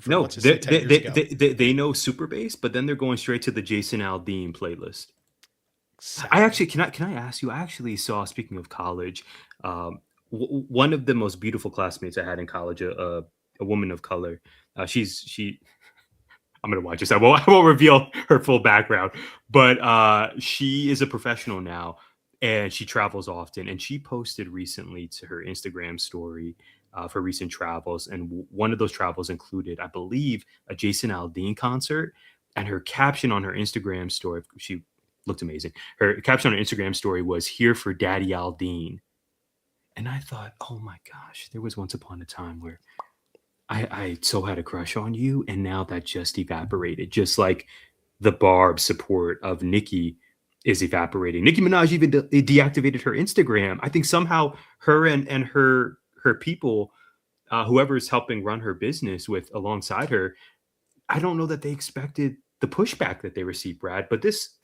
[SPEAKER 3] They know Super Bass, but then they're going straight to the Jason Aldean playlist. Exactly. I actually can I ask you? I actually saw, speaking of college, one of the most beautiful classmates I had in college, a woman of color. She. I'm gonna watch this. I won't reveal her full background, but she is a professional now, and she travels often. And she posted recently to her Instagram story for recent travels. And one of those travels included, I believe, a Jason Aldean concert. And her caption on her Instagram story, she looked amazing. Her caption on her Instagram story was "Here for Daddy Aldean." And I thought, oh my gosh, there was once upon a time where I so had a crush on you, and now that just evaporated. Just like the Barb support of Nicki is evaporating. Nicki Minaj even deactivated her Instagram. I think somehow her and her people, whoever's helping run her business with alongside her, I don't know that they expected the pushback that they received, Brad. But this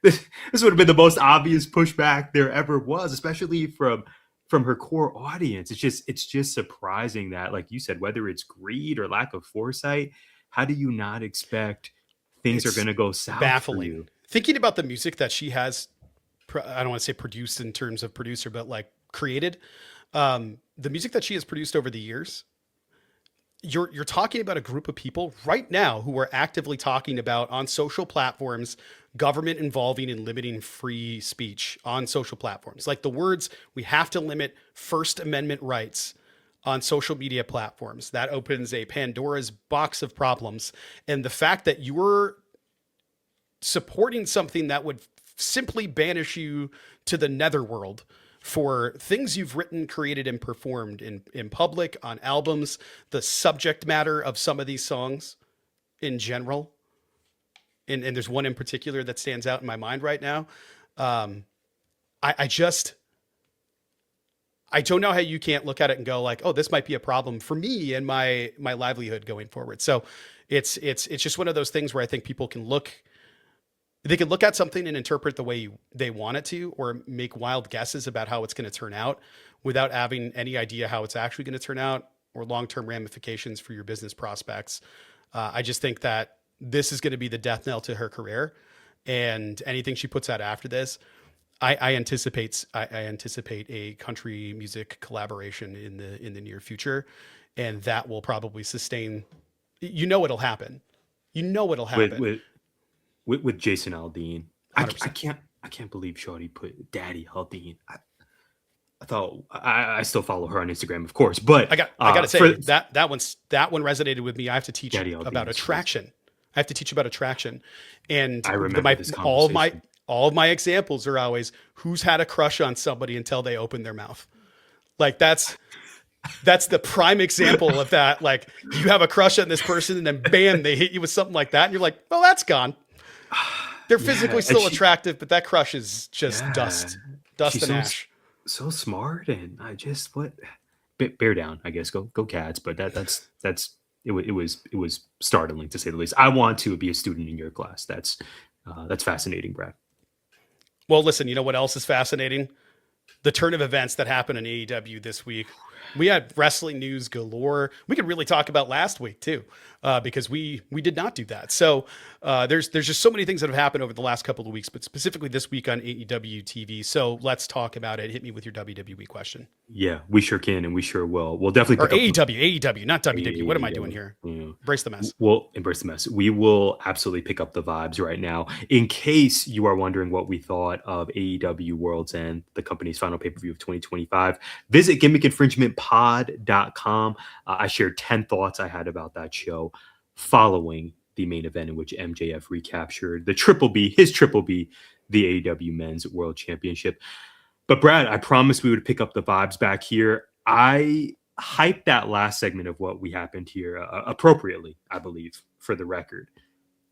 [SPEAKER 3] would have been the most obvious pushback there ever was, especially from her core audience. It's just surprising that, like you said, whether it's greed or lack of foresight, how do you not expect things are going to go south?
[SPEAKER 2] Baffling.
[SPEAKER 3] For you?
[SPEAKER 2] Thinking about the music that she has, I don't want to say produced in terms of producer, but like created, the music that she has produced over the years. You're talking about a group of people right now who are actively talking about on social platforms, government involving and limiting free speech on social platforms. Like the words, we have to limit First Amendment rights on social media platforms. That opens a Pandora's box of problems. And the fact that you're supporting something that would simply banish you to the netherworld for things you've written, created, and performed in public, on albums, the subject matter of some of these songs in general. And there's one in particular that stands out in my mind right now. I don't know how you can't look at it and go like, oh, this might be a problem for me and my livelihood going forward. So it's just one of those things where I think people can look at something and interpret the way they want it to, or make wild guesses about how it's going to turn out without having any idea how it's actually going to turn out or long-term ramifications for your business prospects. I just think that this is going to be the death knell to her career, and anything she puts out after this, I anticipate a country music collaboration in the near future, and that will probably sustain. It'll happen. It'll happen.
[SPEAKER 3] With Jason Aldean. I can't believe Shorty put Daddy Aldean. I thought I still follow her on Instagram, of course, but
[SPEAKER 2] I got to say that one resonated with me. I have to teach about attraction. I have to teach about attraction, and
[SPEAKER 3] I remember this conversation.
[SPEAKER 2] all of my examples are always who's had a crush on somebody until they open their mouth. Like that's the prime example of that. Like you have a crush on this person, and then bam, they hit you with something like that, and you're like, well, that's gone. They're physically still attractive, but that crush is just dust and ash.
[SPEAKER 3] So smart, and bear down, I guess. Go Cats, but that's it was startling to say the least. I want to be a student in your class. That's fascinating, Brad.
[SPEAKER 2] Well, listen, you know what else is fascinating? The turn of events that happened in AEW this week. We had wrestling news galore. We could really talk about last week too, because we did not do that. So there's just so many things that have happened over the last couple of weeks, but specifically this week on AEW TV. So let's talk about it. Hit me with your WWE question.
[SPEAKER 3] Yeah, we sure can, and we sure will. We'll definitely
[SPEAKER 2] pick up AEW, not WWE. What am I doing here? Yeah. Embrace the mess.
[SPEAKER 3] We'll embrace the mess. We will absolutely pick up the vibes right now. In case you are wondering what we thought of AEW World's End, the company's final pay-per-view of 2025, visit gimmickinfringementpod.com. I shared 10 thoughts I had about that show following the main event in which MJF recaptured his Triple B, the AEW Men's World Championship. But Brad, I promised we would pick up the vibes back here. I hyped that last segment of what we happened here appropriately, I believe, for the record.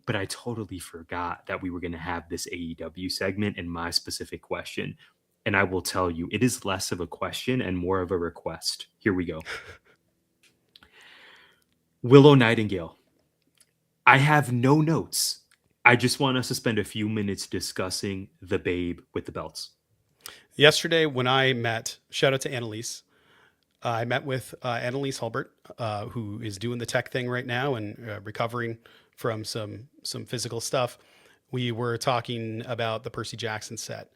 [SPEAKER 3] But I totally forgot that we were going to have this AEW segment and my specific question. And I will tell you, it is less of a question and more of a request. Here we go. Willow Nightingale. I have no notes. I just want us to spend a few minutes discussing the babe with the belts.
[SPEAKER 2] Yesterday, when I met, shout out to Annalise, I met with Annalise Hulbert, who is doing the tech thing right now and recovering from some physical stuff. We were talking about the Percy Jackson set,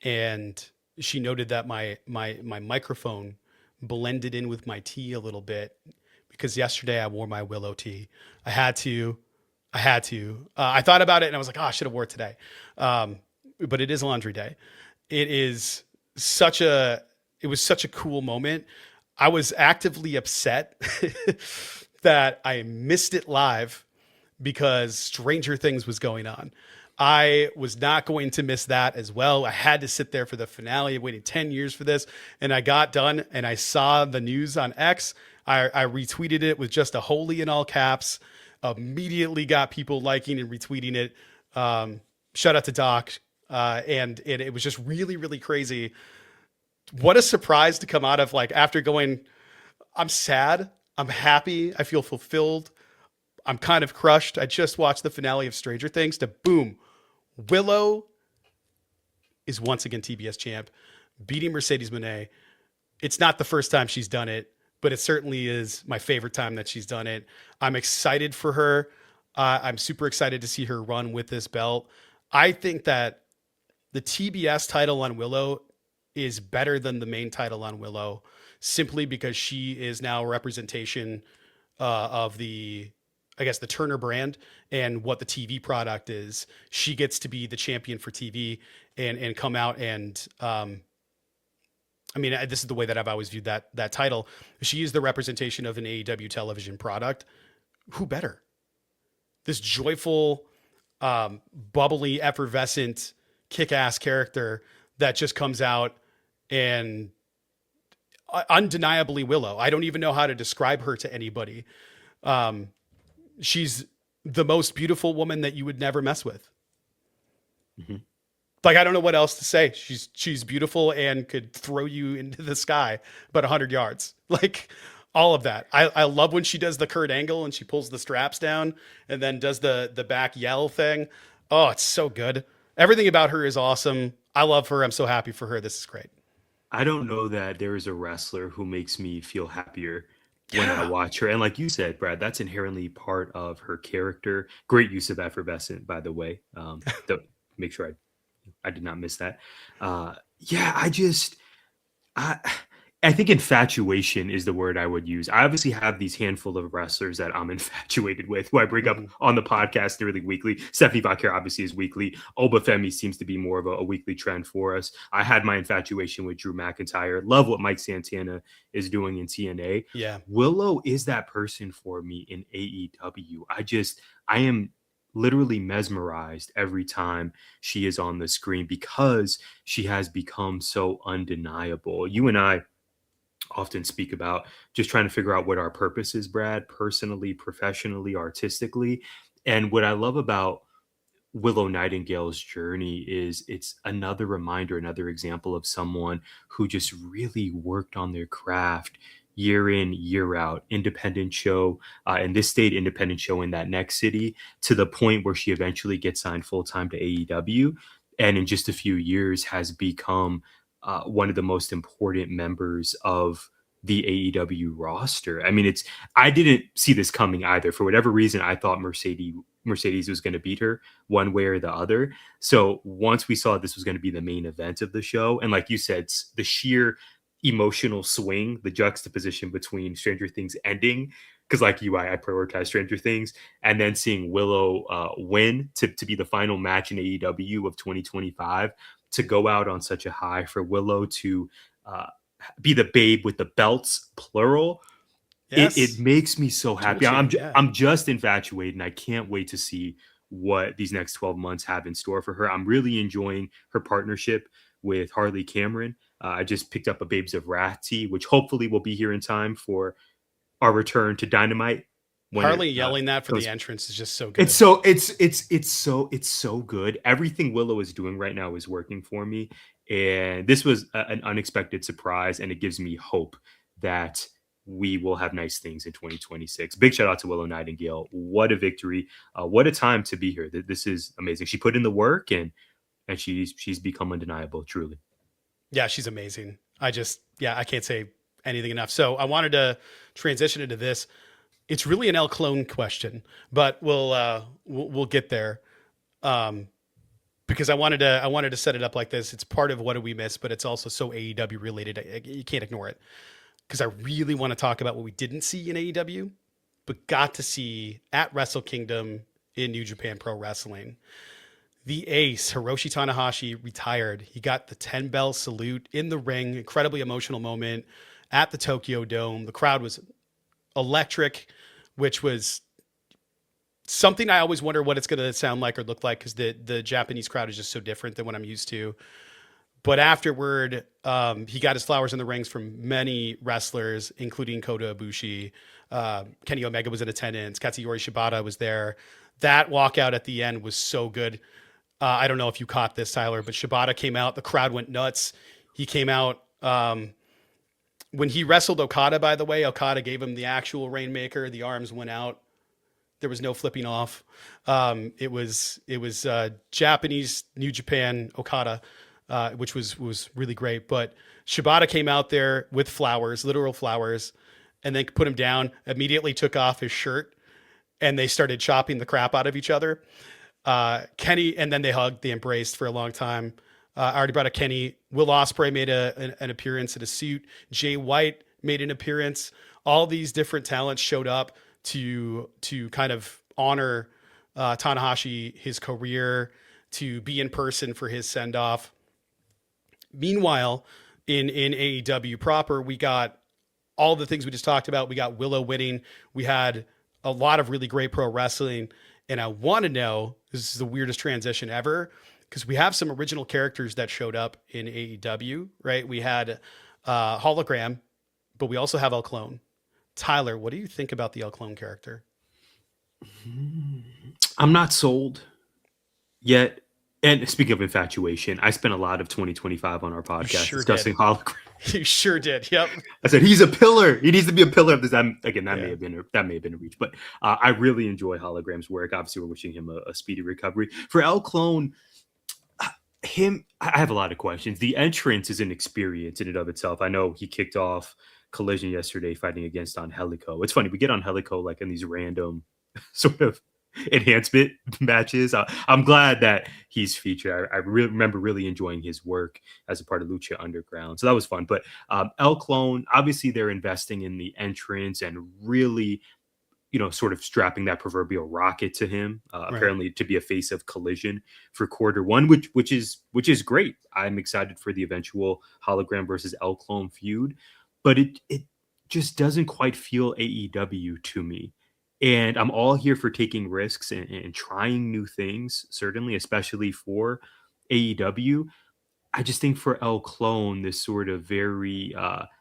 [SPEAKER 2] and she noted that my microphone blended in with my tea a little bit because yesterday I wore my Willow tea. I had to. I thought about it and I was like, I should have wore it today. But it is laundry day. It was such a cool moment. I was actively upset that I missed it live because Stranger Things was going on. I was not going to miss that as well. I had to sit there for the finale. I waited 10 years for this, and I got done and I saw the news on X. I retweeted it with just a holy in all caps, immediately got people liking and retweeting it. Shout out to Doc. And it was just really, really crazy. What a surprise to come out of, like, after going, I'm sad, I'm happy, I feel fulfilled, I'm kind of crushed. I just watched the finale of Stranger Things to boom. Willow is once again TBS champ, beating Mercedes Moné. It's not the first time she's done it, but it certainly is my favorite time that she's done it. I'm excited for her. I'm super excited to see her run with this belt. I think that the TBS title on Willow is better than the main title on Willow, simply because she is now a representation of the Turner brand and what the TV product is. She gets to be the champion for TV and come out and, this is the way that I've always viewed that title. She is the representation of an AEW television product. Who better? This joyful, bubbly, effervescent, kick-ass character that just comes out and undeniably Willow. I don't even know how to describe her to anybody. She's the most beautiful woman that you would never mess with.
[SPEAKER 3] Mm-hmm.
[SPEAKER 2] Like, I don't know what else to say. She's beautiful and could throw you into the sky about 100 yards. Like, all of that. I love when she does the Kurt Angle and she pulls the straps down and then does the back yell thing. Oh, it's so good. Everything about her is awesome. I love her. I'm so happy for her. This is great.
[SPEAKER 3] I don't know that there is a wrestler who makes me feel happier when I watch her. And like you said, Brad, that's inherently part of her character. Great use of effervescent, by the way. Make sure I did not miss that. I think infatuation is the word I would use. I obviously have these handful of wrestlers that I'm infatuated with, who I bring up on the podcast nearly weekly. Stephanie Vaquer obviously is weekly. Obafemi seems to be more of a weekly trend for us. I had my infatuation with Drew McIntyre. Love what Mike Santana is doing in TNA.
[SPEAKER 2] Yeah.
[SPEAKER 3] Willow is that person for me in AEW. I am literally mesmerized every time she is on the screen because she has become so undeniable. You and I often speak about just trying to figure out what our purpose is, Brad, personally, professionally, artistically. And what I love about Willow Nightingale's journey is it's another reminder, another example of someone who just really worked on their craft year in, year out, independent show, and this stayed independent show in that next city, to the point where she eventually gets signed full-time to AEW. And in just a few years has become one of the most important members of the AEW roster. I mean, I didn't see this coming either. For whatever reason, I thought Mercedes was going to beat her one way or the other. So once we saw this was going to be the main event of the show, and like you said, the sheer emotional swing, the juxtaposition between Stranger Things ending, because like you, I prioritize Stranger Things, and then seeing Willow win to be the final match in AEW of 2025, to go out on such a high, for Willow to be the babe with the belts, plural. Yes. It makes me so happy. I'm just infatuated, and I can't wait to see what these next 12 months have in store for her. I'm really enjoying her partnership with Harley Cameron. I just picked up a Babes of Wrath tee, which hopefully will be here in time for our return to Dynamite.
[SPEAKER 2] Harley yelling that for the entrance is just so good.
[SPEAKER 3] It's so good. Everything Willow is doing right now is working for me, and this was an unexpected surprise, and it gives me hope that we will have nice things in 2026. Big shout out to Willow Nightingale. What a victory! What a time to be here. This is amazing. She put in the work, and she's become undeniable. Truly.
[SPEAKER 2] Yeah, she's amazing. I can't say anything enough. So I wanted to transition into this. It's really an Clone question, but we'll get there. Because I wanted to set it up like this. It's part of What Do We Miss, but it's also so AEW related. You can't ignore it. Because I really want to talk about what we didn't see in AEW, but got to see at Wrestle Kingdom in New Japan Pro Wrestling. The ace, Hiroshi Tanahashi, retired. He got the 10 bell salute in the ring. Incredibly emotional moment at the Tokyo Dome. The crowd was electric, which was something I always wonder what it's going to sound like or look like, because the Japanese crowd is just so different than what I'm used to. But afterward, he got his flowers in the rings from many wrestlers, including Kota Ibushi. Kenny Omega was in attendance. Katsuyori Shibata was there. That walkout at the end was so good. I don't know if you caught this, Tyler, but Shibata came out. The crowd went nuts. He came out. When he wrestled Okada, by the way, Okada gave him the actual Rainmaker. The arms went out. There was no flipping off. It was Japanese New Japan Okada, which was really great. But Shibata came out there with flowers, literal flowers, and then put him down, immediately took off his shirt, and they started chopping the crap out of each other. Kenny, and then they hugged, they embraced for a long time. I already brought up Kenny. Will Ospreay made an appearance in a suit. Jay White made an appearance. All these different talents showed up to kind of honor Tanahashi, his career, to be in person for his send-off. Meanwhile, in AEW proper, we got all the things we just talked about. We got Willow winning. We had a lot of really great pro wrestling. And I want to know, this is the weirdest transition ever, because we have some original characters that showed up in AEW, right? We had Hologram, but we also have El Clone. Tyler, what do you think about the El Clone character?
[SPEAKER 3] I'm not sold yet. And speaking of infatuation, I spent a lot of 2025 on our podcast discussing Hologram.
[SPEAKER 2] You sure did. Yep.
[SPEAKER 3] I said he's a pillar. He needs to be a pillar of this. Again, that may have been a reach, but I really enjoy Hologram's work. Obviously, we're wishing him a speedy recovery. For El Clone, I have a lot of questions. The entrance is an experience in and of itself. I know he kicked off Collision yesterday fighting against Angelico. It's funny, we get Angelico like in these random sort of enhancement matches. I'm glad that he's featured. I remember really enjoying his work as a part of Lucha Underground, so that was fun. But El Clone, obviously they're investing in the entrance and really, sort of strapping that proverbial rocket to him, apparently to be a face of Collision for quarter 1, which is great. I'm excited for the eventual Hologram versus El Clone feud, but it just doesn't quite feel AEW to me. And I'm all here for taking risks and trying new things, certainly, especially for AEW. I just think for El Clone, this sort of very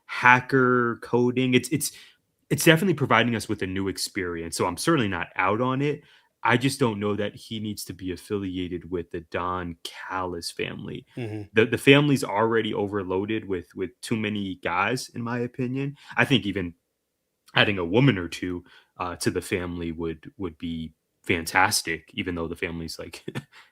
[SPEAKER 3] hacker coding, it's definitely providing us with a new experience. So I'm certainly not out on it. I just don't know that he needs to be affiliated with the Don Callis family. Mm-hmm. The family's already overloaded with too many guys, in my opinion. I think even adding a woman or two to the family would be fantastic, even though the family's like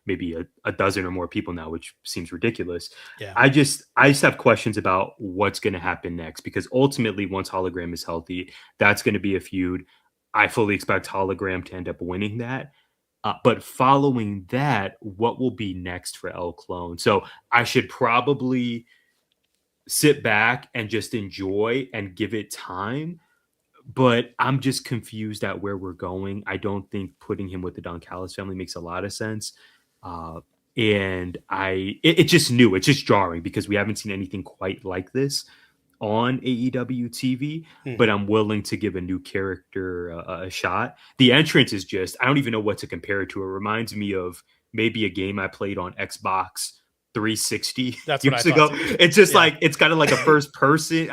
[SPEAKER 3] maybe a dozen or more people now, which seems ridiculous. Yeah. I just have questions about what's going to happen next, because ultimately once Hologram is healthy, that's going to be a feud. I fully expect Hologram to end up winning that. But following that, what will be next for El Clone? So I should probably sit back and just enjoy and give it time. But I'm just confused at where we're going. I don't think putting him with the Don Callis family makes a lot of sense. And it's just new. It's just jarring because we haven't seen anything quite like this on AEW TV, but I'm willing to give a new character a shot. The entrance is just, I don't even know what to compare it to. It reminds me of maybe a game I played on Xbox 360 years ago. It's just like, it's kind of like a first person.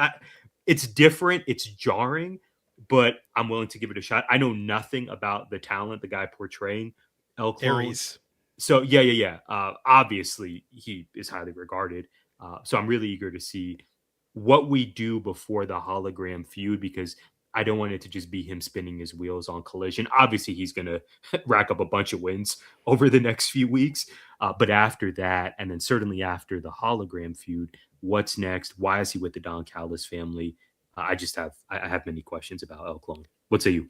[SPEAKER 3] It's different. It's jarring, but I'm willing to give it a shot. I know nothing about the talent, the guy portraying El Clone.
[SPEAKER 2] Aries.
[SPEAKER 3] So yeah. Obviously he is highly regarded. So I'm really eager to see what we do before the Hologram feud, because I don't want it to just be him spinning his wheels on Collision. Obviously he's going to rack up a bunch of wins over the next few weeks. But after that, and then certainly after the Hologram feud, what's next? Why is he with the Don Callis family? I have many questions about El Clone. What say you?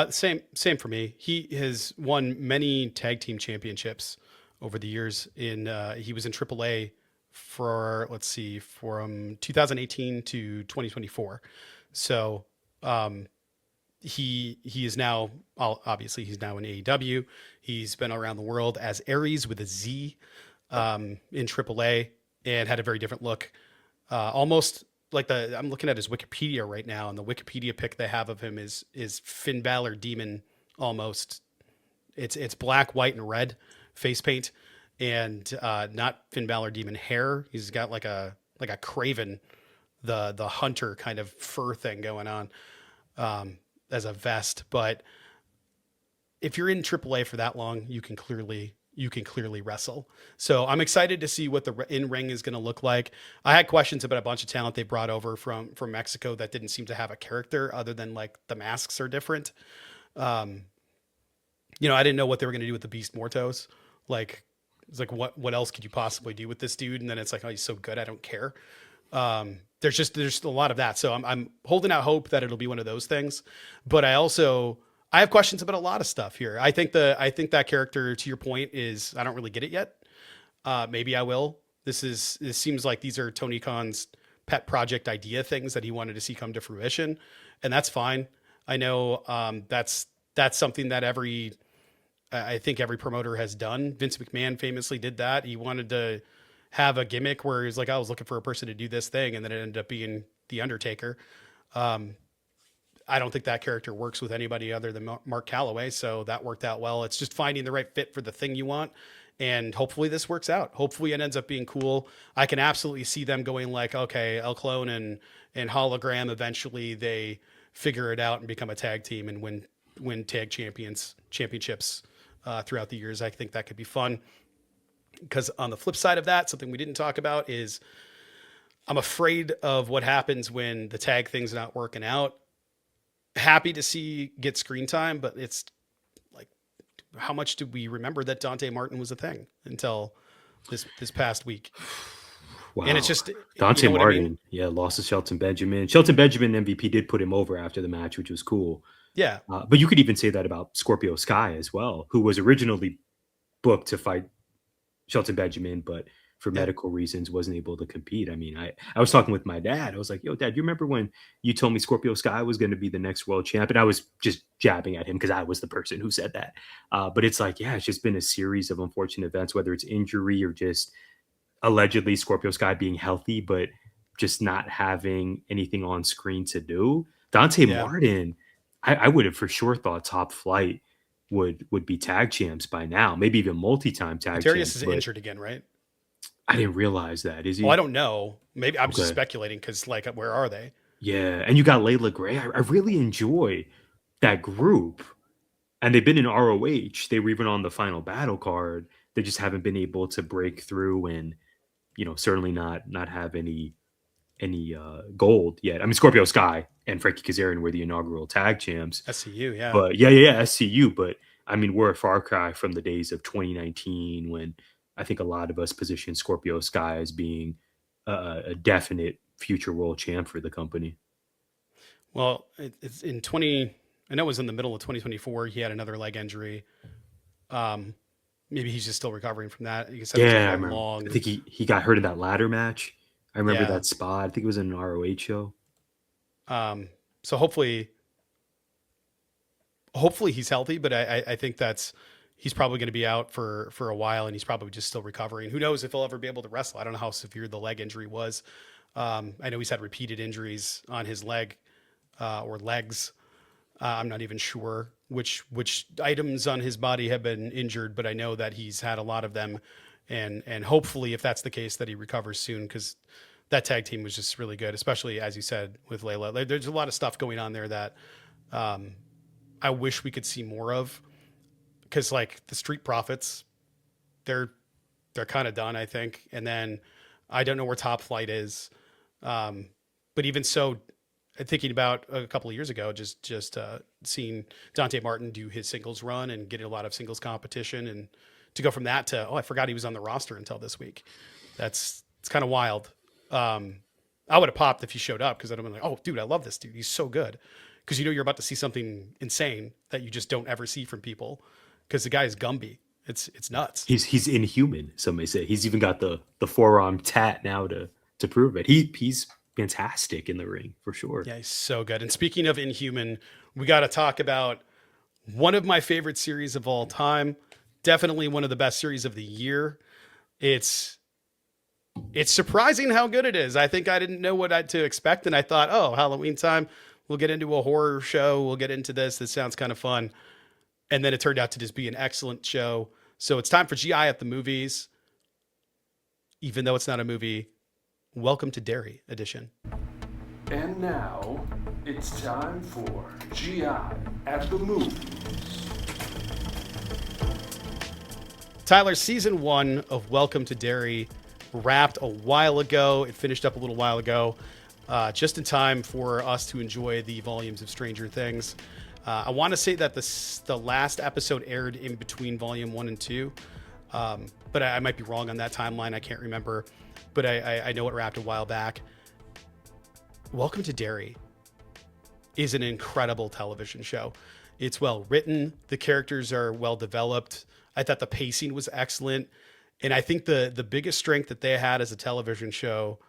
[SPEAKER 2] Same for me. He has won many tag team championships over the years. He was in AAA from 2018 to 2024. So he is now, obviously he's now in AEW. He's been around the world as Aries with a Z in AAA and had a very different look. Almost like I'm looking at his Wikipedia right now, and the Wikipedia pic they have of him is Finn Balor demon almost. It's black, white, and red face paint, and not Finn Balor demon hair. He's got like a Craven, the hunter kind of fur thing going on as a vest. But if you're in AAA for that long, you can clearly wrestle. So I'm excited to see what the in-ring is going to look like. I had questions about a bunch of talent they brought over from Mexico that didn't seem to have a character other than like the masks are different. I didn't know what they were going to do with the Beast Mortos. Like, it's like, what else could you possibly do with this dude? And then it's like, oh, he's so good, I don't care. There's a lot of that. So I'm holding out hope that it'll be one of those things. But I have questions about a lot of stuff here. I think that character, to your point, is I don't really get it yet. Maybe I will. This seems like these are Tony Khan's pet project idea things that he wanted to see come to fruition, and that's fine. I know that's something that I think every promoter has done. Vince McMahon famously did that. He wanted to have a gimmick where he's like, I was looking for a person to do this thing, and then it ended up being The Undertaker. I don't think that character works with anybody other than Mark Calloway, so that worked out well. It's just finding the right fit for the thing you want, and hopefully this works out. Hopefully it ends up being cool. I can absolutely see them going like, okay, El Clone and Hologram, eventually they figure it out and become a tag team and win tag championships throughout the years. I think that could be fun. Because on the flip side of that, something we didn't talk about is I'm afraid of what happens when the tag thing's not working out. Happy to see get screen time, but it's like, how much do we remember that Dante Martin was a thing until this past week?
[SPEAKER 3] Wow.
[SPEAKER 2] And it's just
[SPEAKER 3] Dante Martin, lost to Shelton Benjamin. Shelton Benjamin MVP did put him over after the match, which was cool.
[SPEAKER 2] Yeah.
[SPEAKER 3] But you could even say that about Scorpio Sky as well, who was originally booked to fight Shelton Benjamin, but for medical reasons wasn't able to compete. I mean, I was talking with my dad. I was like, yo, Dad, you remember when you told me Scorpio Sky was going to be the next world champ? And I was just jabbing at him because I was the person who said that. But it's like, it's just been a series of unfortunate events, whether it's injury or just allegedly Scorpio Sky being healthy, but just not having anything on screen to do. Dante Martin, I would have for sure thought Top Flight would be tag champs by now, maybe even multi-time tag champs.
[SPEAKER 2] Darius is injured again, right?
[SPEAKER 3] I didn't realize that. Is he?
[SPEAKER 2] Well, I don't know. Maybe I'm just speculating because, like, where are they?
[SPEAKER 3] Yeah, and you got Layla Gray. I really enjoy that group, and they've been in ROH. They were even on the Final Battle card. They just haven't been able to break through, and certainly not have any gold yet. I mean, Scorpio Sky and Frankie Kazarian were the inaugural tag champs.
[SPEAKER 2] SCU, yeah.
[SPEAKER 3] But SCU. But I mean, we're a far cry from the days of 2019 when I think a lot of us position Scorpio Sky as being a definite future world champ for the company.
[SPEAKER 2] Well, it's in 20. I know it was in the middle of 2024. He had another leg injury. Maybe he's just still recovering from that.
[SPEAKER 3] I remember. I think he got hurt in that ladder match. I remember that spot. I think it was in an ROH show.
[SPEAKER 2] So hopefully he's healthy, but I think he's probably going to be out for a while, and he's probably just still recovering. Who knows if he'll ever be able to wrestle? I don't know how severe the leg injury was. I know he's had repeated injuries on his leg or legs. I'm not even sure which items on his body have been injured, but I know that he's had a lot of them. And hopefully, if that's the case, that he recovers soon, because that tag team was just really good, especially, as you said, with Layla. There's a lot of stuff going on there that I wish we could see more of, because like the Street Profits, they're kind of done, I think. And then I don't know where Top Flight is, but even so, thinking about a couple of years ago, just seeing Dante Martin do his singles run and get a lot of singles competition, and to go from that to, I forgot he was on the roster until this week. It's kind of wild. I would have popped if he showed up, because I'd have been like, oh, dude, I love this dude. He's so good. Because you're about to see something insane that you just don't ever see from people, because the guy is Gumby. It's nuts.
[SPEAKER 3] He's inhuman, some may say. He's even got the forearm tat now to prove it. He's fantastic in the ring, for sure.
[SPEAKER 2] Yeah, he's so good. And speaking of inhuman, we got to talk about one of my favorite series of all time. Definitely one of the best series of the year. It's It's surprising how good it is. I think I didn't know what to expect, and I thought, oh, Halloween time, we'll get into a horror show. We'll get into this. This sounds kind of fun. And then it turned out to just be an excellent show. So it's time for GI at the movies. Even though it's not a movie, welcome to Derry edition.
[SPEAKER 1] And now, it's time for GI at the movies.
[SPEAKER 2] Tyler, season 1 of Welcome to Derry wrapped a while ago. It finished up a little while ago, just in time for us to enjoy the volumes of Stranger Things. I want to say that the last episode aired in between volume 1 and 2, but I might be wrong on that timeline. I can't remember, but I know it wrapped a while back. Welcome to Derry is an incredible television show. It's well written. The characters are well developed. I thought the pacing was excellent. And I think the biggest strength that they had as a television show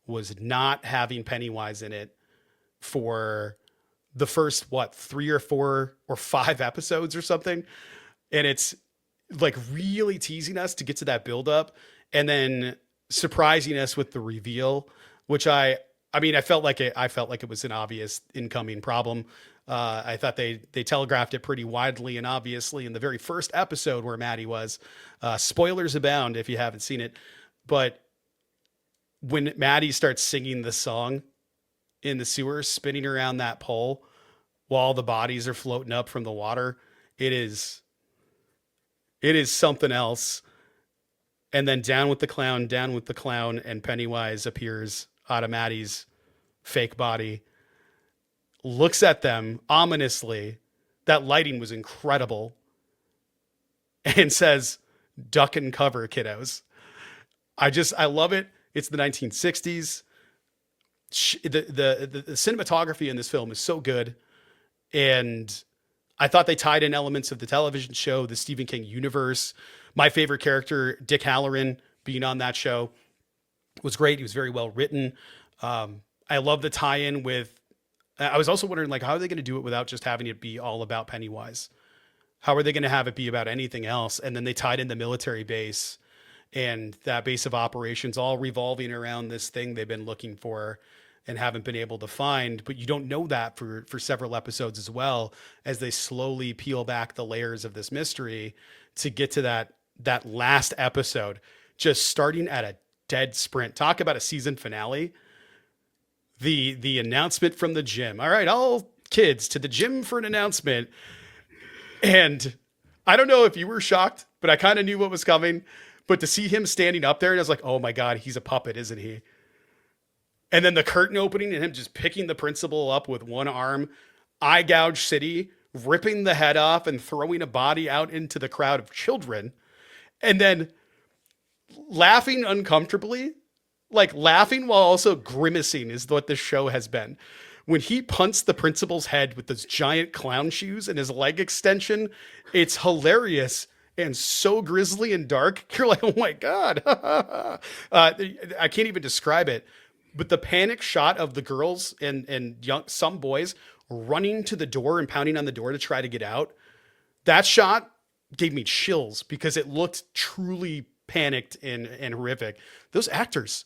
[SPEAKER 2] was not having Pennywise in it for the first, 3 or 4 or 5 episodes or something. And it's like really teasing us to get to that buildup and then surprising us with the reveal, which I felt like it was an obvious incoming problem. I thought they telegraphed it pretty widely and obviously in the very first episode where Maddie was. Spoilers abound if you haven't seen it. But when Maddie starts singing the song in the sewer, spinning around that pole while the bodies are floating up from the water, it is something else. And then down with the clown, and Pennywise appears out of Maddie's fake body, looks at them ominously. That lighting was incredible. And says, "Duck and cover, kiddos." I love it. It's the 1960s. The cinematography in this film is so good. And I thought they tied in elements of the television show, the Stephen King universe. My favorite character, Dick Halloran, being on that show was great. He was very well written. I love the tie-in with, I was also wondering, like, how are they going to do it without just having it be all about Pennywise? How are they going to have it be about anything else? And then they tied in the military base and that base of operations all revolving around this thing they've been looking for and haven't been able to find. But you don't know that for several episodes as well, as they slowly peel back the layers of this mystery to get to that last episode, just starting at a dead sprint. Talk about a season finale. The announcement from the gym. All right, all kids to the gym for an announcement. And I don't know if you were shocked, but I kind of knew what was coming. But to see him standing up there, and I was like, oh my God, he's a puppet, isn't he? And then the curtain opening and him just picking the principal up with one arm, eye gouge city, ripping the head off and throwing a body out into the crowd of children. And then laughing uncomfortably, like laughing while also grimacing is what this show has been. When he punts the principal's head with those giant clown shoes and his leg extension, it's hilarious and so grisly and dark. You're like, oh my God. I can't even describe it. But the panic shot of the girls and some boys running to the door and pounding on the door to try to get out, that shot gave me chills because it looked truly panicked and horrific. Those actors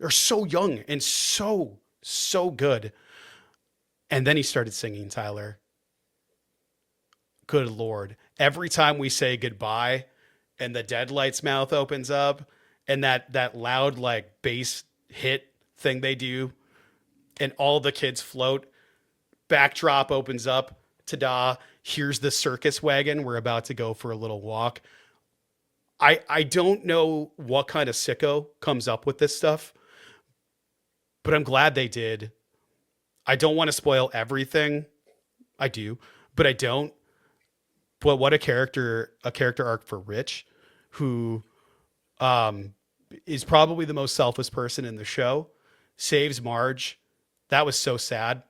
[SPEAKER 2] are so young and so good. And then he started singing, Tyler. Good Lord. Every time we say goodbye and the Deadlight's mouth opens up and that loud like bass hit thing they do and all the kids float, backdrop opens up, ta-da, here's the circus wagon. We're about to go for a little walk. I don't know what kind of sicko comes up with this stuff, but I'm glad they did. I don't want to spoil everything. I do, but I don't. But what a character arc for Rich, who is probably the most selfless person in the show, saves Marge. That was so sad.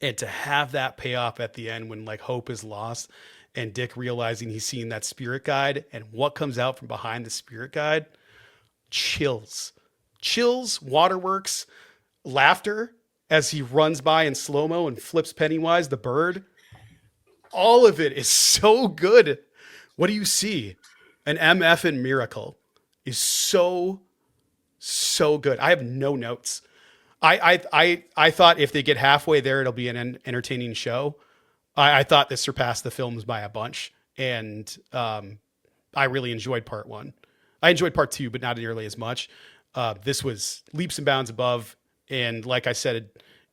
[SPEAKER 2] And to have that payoff at the end when like hope is lost and Dick realizing he's seen that spirit guide and what comes out from behind the spirit guide, chills, waterworks, laughter as he runs by in slow-mo and flips Pennywise, the bird. All of it is so good. What do you see? An MF and miracle is so so good. I have no notes. I thought if they get halfway there, it'll be an entertaining show. I thought this surpassed the films by a bunch, and I really enjoyed part one. I enjoyed part two, but not nearly as much. This was leaps and bounds above. And like I said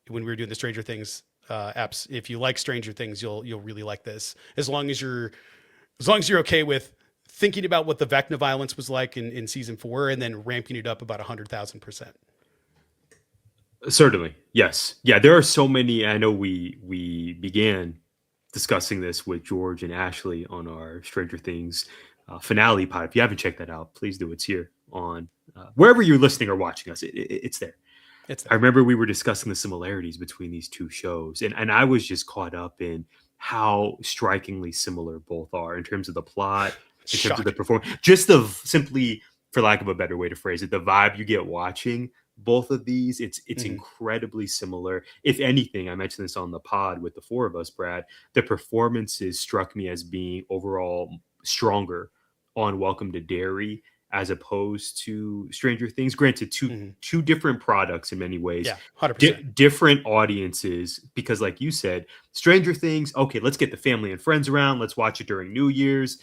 [SPEAKER 2] when we were doing the Stranger Things apps, if you like Stranger Things, you'll really like this. As long as you're okay with thinking about what the Vecna violence was like in season 4, and then ramping it up about 100,000%.
[SPEAKER 3] Certainly, yes, yeah. There are so many. I know we began discussing this with George and Ashley on our Stranger Things finale pod. If you haven't checked that out, please do. It's here on wherever you're listening or watching us. It's there. It's there. I remember we were discussing the similarities between these two shows, and I was just caught up in how strikingly similar both are in terms of the plot, in terms of the performance, just the simply, for lack of a better way to phrase it, the vibe you get watching both of these. It's incredibly similar. If anything, I mentioned this on the pod with the four of us, Brad, the performances struck me as being overall stronger on Welcome to Derry as opposed to Stranger Things. Granted, two different products in many ways.
[SPEAKER 2] Yeah, 100%.
[SPEAKER 3] Different audiences, because like you said, Stranger Things, okay, let's get the family and friends around. Let's watch it during New Year's.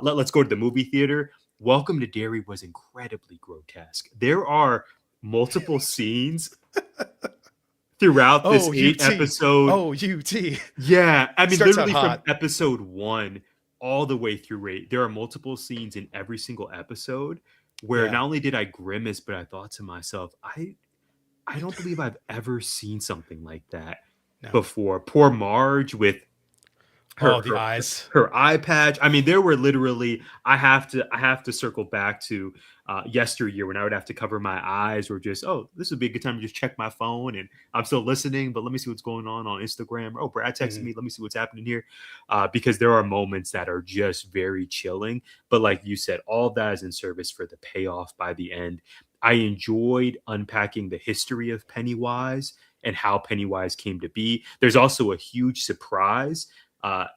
[SPEAKER 3] Let's go to the movie theater. Welcome to Derry was incredibly grotesque. There are multiple scenes throughout this 8 episode.
[SPEAKER 2] Oh, UT.
[SPEAKER 3] Yeah. I mean, literally from episode 1 all the way through 8, there are multiple scenes in every single episode where not only did I grimace, but I thought to myself, I don't believe I've ever seen something like that before. Poor Marge with
[SPEAKER 2] the eyes,
[SPEAKER 3] her eye patch. I mean, there were literally, I have to circle back to yesteryear when I would have to cover my eyes, or just, this would be a good time to just check my phone and I'm still listening, but let me see what's going on Instagram. Oh, Brad texted me. Let me see what's happening here. Because there are moments that are just very chilling. But like you said, all of that is in service for the payoff by the end. I enjoyed unpacking the history of Pennywise and how Pennywise came to be. There's also a huge surprise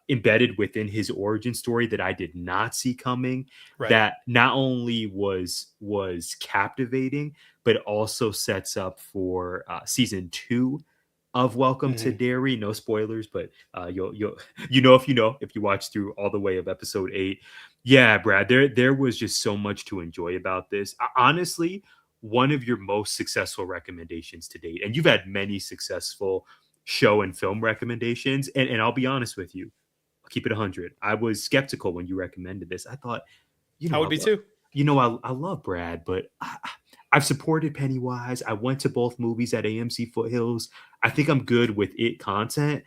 [SPEAKER 3] embedded within his origin story that I did not see coming. Right. That not only was captivating, but also sets up for season 2 of Welcome to Derry. No spoilers, but you'll if you watch through all the way of episode 8. Yeah, Brad, there was just so much to enjoy about this. Honestly, one of your most successful recommendations to date, and you've had many successful show and film recommendations, and I'll be honest with you, I'll keep it 100. I was skeptical when you recommended this. I thought,
[SPEAKER 2] I would be too.
[SPEAKER 3] I love Brad, but I've supported Pennywise. I went to both movies at AMC Foothills. I think I'm good with it content,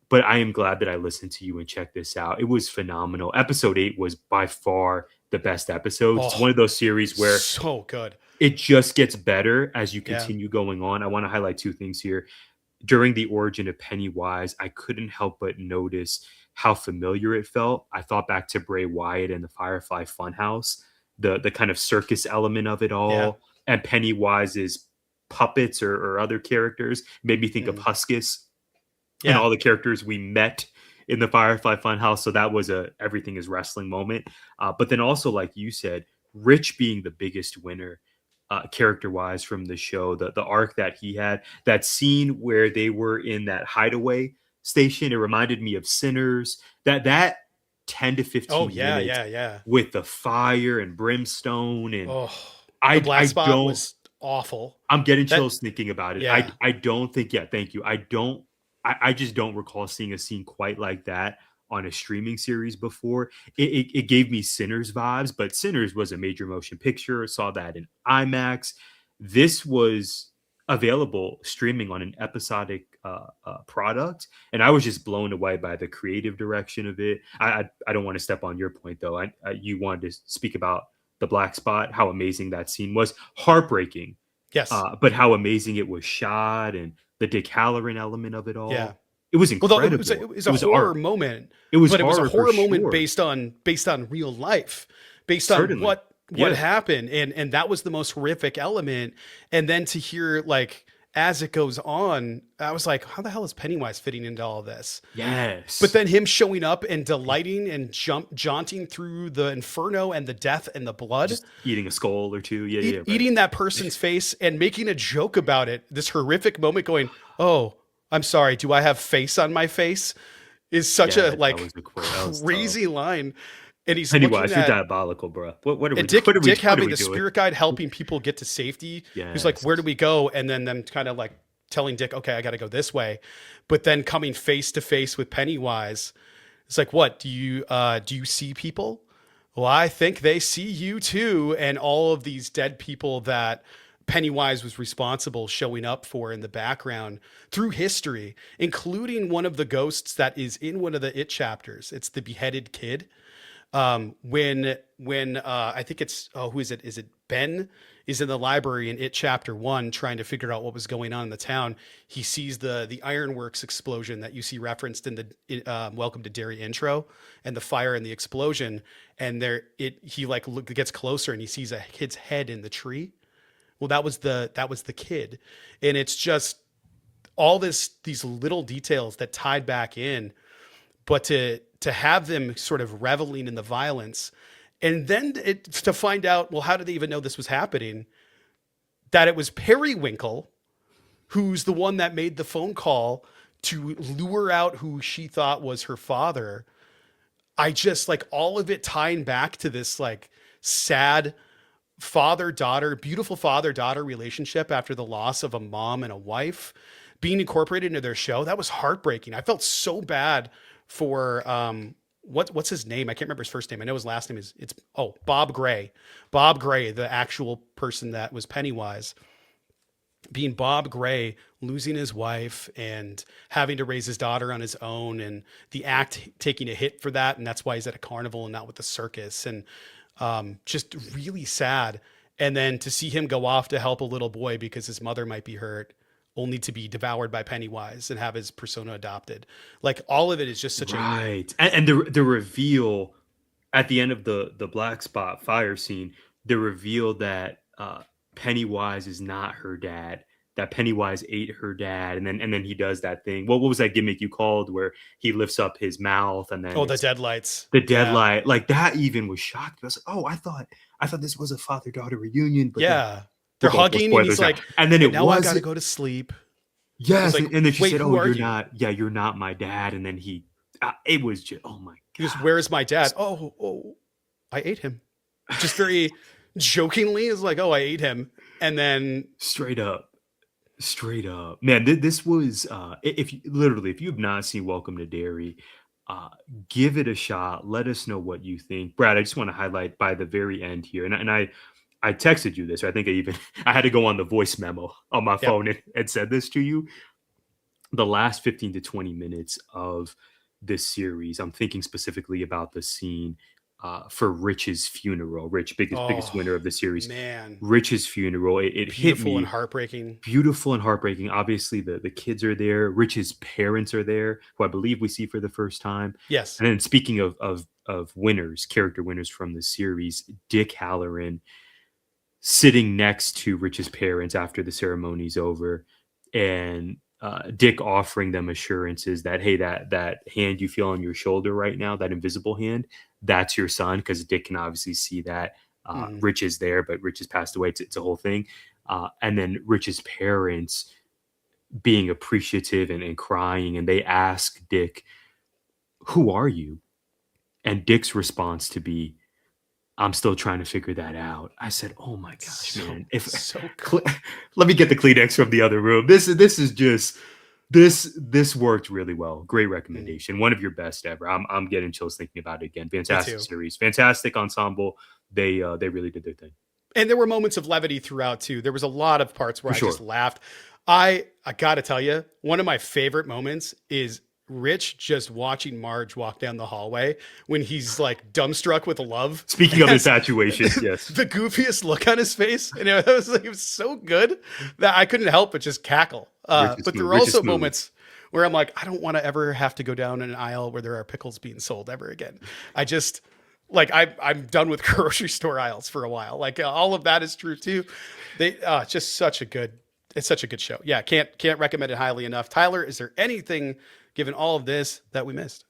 [SPEAKER 3] but I am glad that I listened to you and checked this out. It was phenomenal. Episode 8 was by far the best episode. It's one of those series where
[SPEAKER 2] so good.
[SPEAKER 3] It just gets better as you continue going on. I want to highlight 2 things here. During the origin of Pennywise, I couldn't help but notice how familiar it felt. I thought back to Bray Wyatt and the Firefly Funhouse, the kind of circus element of it all, and Pennywise's puppets or other characters made me think of Huskus and all the characters we met in the Firefly Funhouse. So that was a everything is wrestling moment. But then also, like you said, Rich being the biggest winner. Character-wise from the show, the arc that he had, that scene where they were in that hideaway station, it reminded me of Sinners. That 10 to 15 minutes with the fire and brimstone, and
[SPEAKER 2] the black spot was awful.
[SPEAKER 3] I'm getting chills thinking about it. I don't think. Thank you. I just don't recall seeing a scene quite like that on a streaming series before. It gave me Sinners vibes, but Sinners was a major motion picture. Saw that in IMAX. This was available streaming on an episodic product, and I was just blown away by the creative direction of it. I don't want to step on your point though. You wanted to speak about the black spot, how amazing that scene was. Heartbreaking,
[SPEAKER 2] yes,
[SPEAKER 3] but how amazing it was shot, and the Dick Halloran element of it all.
[SPEAKER 2] Yeah.
[SPEAKER 3] It was incredible.
[SPEAKER 2] It was a horror moment.
[SPEAKER 3] It was
[SPEAKER 2] a horror moment based on real life, based on what happened, and that was the most horrific element. And then to hear like as it goes on, I was like, how the hell is Pennywise fitting into all of this?
[SPEAKER 3] Yes.
[SPEAKER 2] But then him showing up and delighting and jaunting through the inferno and the death and the blood.
[SPEAKER 3] Just eating a skull or two. Yeah, right.
[SPEAKER 2] Eating that person's face and making a joke about it. This horrific moment going, oh, I'm sorry. Do I have face on my face? Is such a crazy line. And he's
[SPEAKER 3] Pennywise, you're diabolical, bro. What are we
[SPEAKER 2] Dick,
[SPEAKER 3] what are we,
[SPEAKER 2] Dick
[SPEAKER 3] what
[SPEAKER 2] having
[SPEAKER 3] are we
[SPEAKER 2] the
[SPEAKER 3] doing?
[SPEAKER 2] spirit guide helping people get to safety.
[SPEAKER 3] Yes.
[SPEAKER 2] He's like, where do we go? And then them kind of like telling Dick, okay, I got to go this way. But then coming face to face with Pennywise, it's like, what do you see people? Well, I think they see you too. And all of these dead people that Pennywise was responsible showing up for in the background through history, including one of the ghosts that is in one of the It chapters. It's the beheaded kid. When I think it's, who is it? Is it Ben is in the library in It Chapter 1 trying to figure out what was going on in the town. He sees the ironworks explosion that you see referenced in the Welcome to Derry intro, and the fire and the explosion. And he gets closer and he sees a kid's head in the tree. Well, that was the kid. And it's just all these little details that tied back in, but to have them sort of reveling in the violence, and then to find out, well, how did they even know this was happening? That it was Periwinkle, who's the one that made the phone call to lure out who she thought was her father. I just like all of it tying back to this like sad beautiful father-daughter relationship after the loss of a mom and a wife being incorporated into their show. That was heartbreaking. I felt so bad for what's his name? I can't remember his first name. I know his last name is Bob Gray. Bob Gray, the actual person that was Pennywise, being Bob Gray, losing his wife and having to raise his daughter on his own, and the act taking a hit for that, and that's why he's at a carnival and not with the circus, and just really sad. And then to see him go off to help a little boy because his mother might be hurt, only to be devoured by Pennywise and have his persona adopted. Like all of it is just such
[SPEAKER 3] right. And the reveal at the end of the black spot fire scene, the reveal that Pennywise is not her dad, that Pennywise ate her dad, and then he does that thing. What was that gimmick you called where he lifts up his mouth and then
[SPEAKER 2] the deadlights.
[SPEAKER 3] The deadlight, like that even was shocked. I was like, oh, I thought this was a father-daughter reunion, but
[SPEAKER 2] yeah. They're hugging and he's like,
[SPEAKER 3] and then
[SPEAKER 2] now I gotta go to sleep.
[SPEAKER 3] Yes.
[SPEAKER 2] Like,
[SPEAKER 3] and then she said, oh, you're not my dad. And then it was just, oh my God.
[SPEAKER 2] He goes, where is my dad? Oh, I ate him. Just very jokingly is like, oh, I ate him. And then
[SPEAKER 3] straight up, man, this was, if you have not seen Welcome to Derry, give it a shot. Let us know what you think. Brad, I just want to highlight by the very end here. And I texted you this. I think I had to go on the voice memo on my phone and said this to you. The last 15 to 20 minutes of this series, I'm thinking specifically about the scene for Rich's funeral. Rich, biggest winner of the series.
[SPEAKER 2] Man,
[SPEAKER 3] Rich's funeral. It hit me.
[SPEAKER 2] Beautiful and
[SPEAKER 3] heartbreaking. Obviously, the kids are there. Rich's parents are there, who I believe we see for the first time.
[SPEAKER 2] Yes.
[SPEAKER 3] And then speaking of winners, character winners from the series, Dick Halloran sitting next to Rich's parents after the ceremony's over, and Dick offering them assurances that, hey, that hand you feel on your shoulder right now, that invisible hand, that's your son, because Dick can obviously see that Rich is there, but Rich has passed away. It's a whole thing. And then Rich's parents being appreciative and crying, and they ask Dick, who are you? And Dick's response to be, I'm still trying to figure that out. I said, oh my gosh, man. Let me get the Kleenex from the other room. This is just, this worked really well. Great recommendation. One of your best ever. I'm getting chills thinking about it again. Fantastic series. Fantastic ensemble. They really did their thing.
[SPEAKER 2] And there were moments of levity throughout too. There was a lot of parts where I just laughed. I got to tell you, one of my favorite moments is Rich just watching Marge walk down the hallway when he's like dumbstruck with love.
[SPEAKER 3] Speaking of infatuation, yes.
[SPEAKER 2] The goofiest look on his face. And it was so good that I couldn't help but just cackle. But there were also moments where I'm like, I don't want to ever have to go down an aisle where there are pickles being sold ever again. I just like, I'm done with grocery store aisles for a while. Like all of that is true too. They just such a good it's such a good show. Yeah, can't recommend it highly enough. Tyler, is there anything, given all of this, that we missed?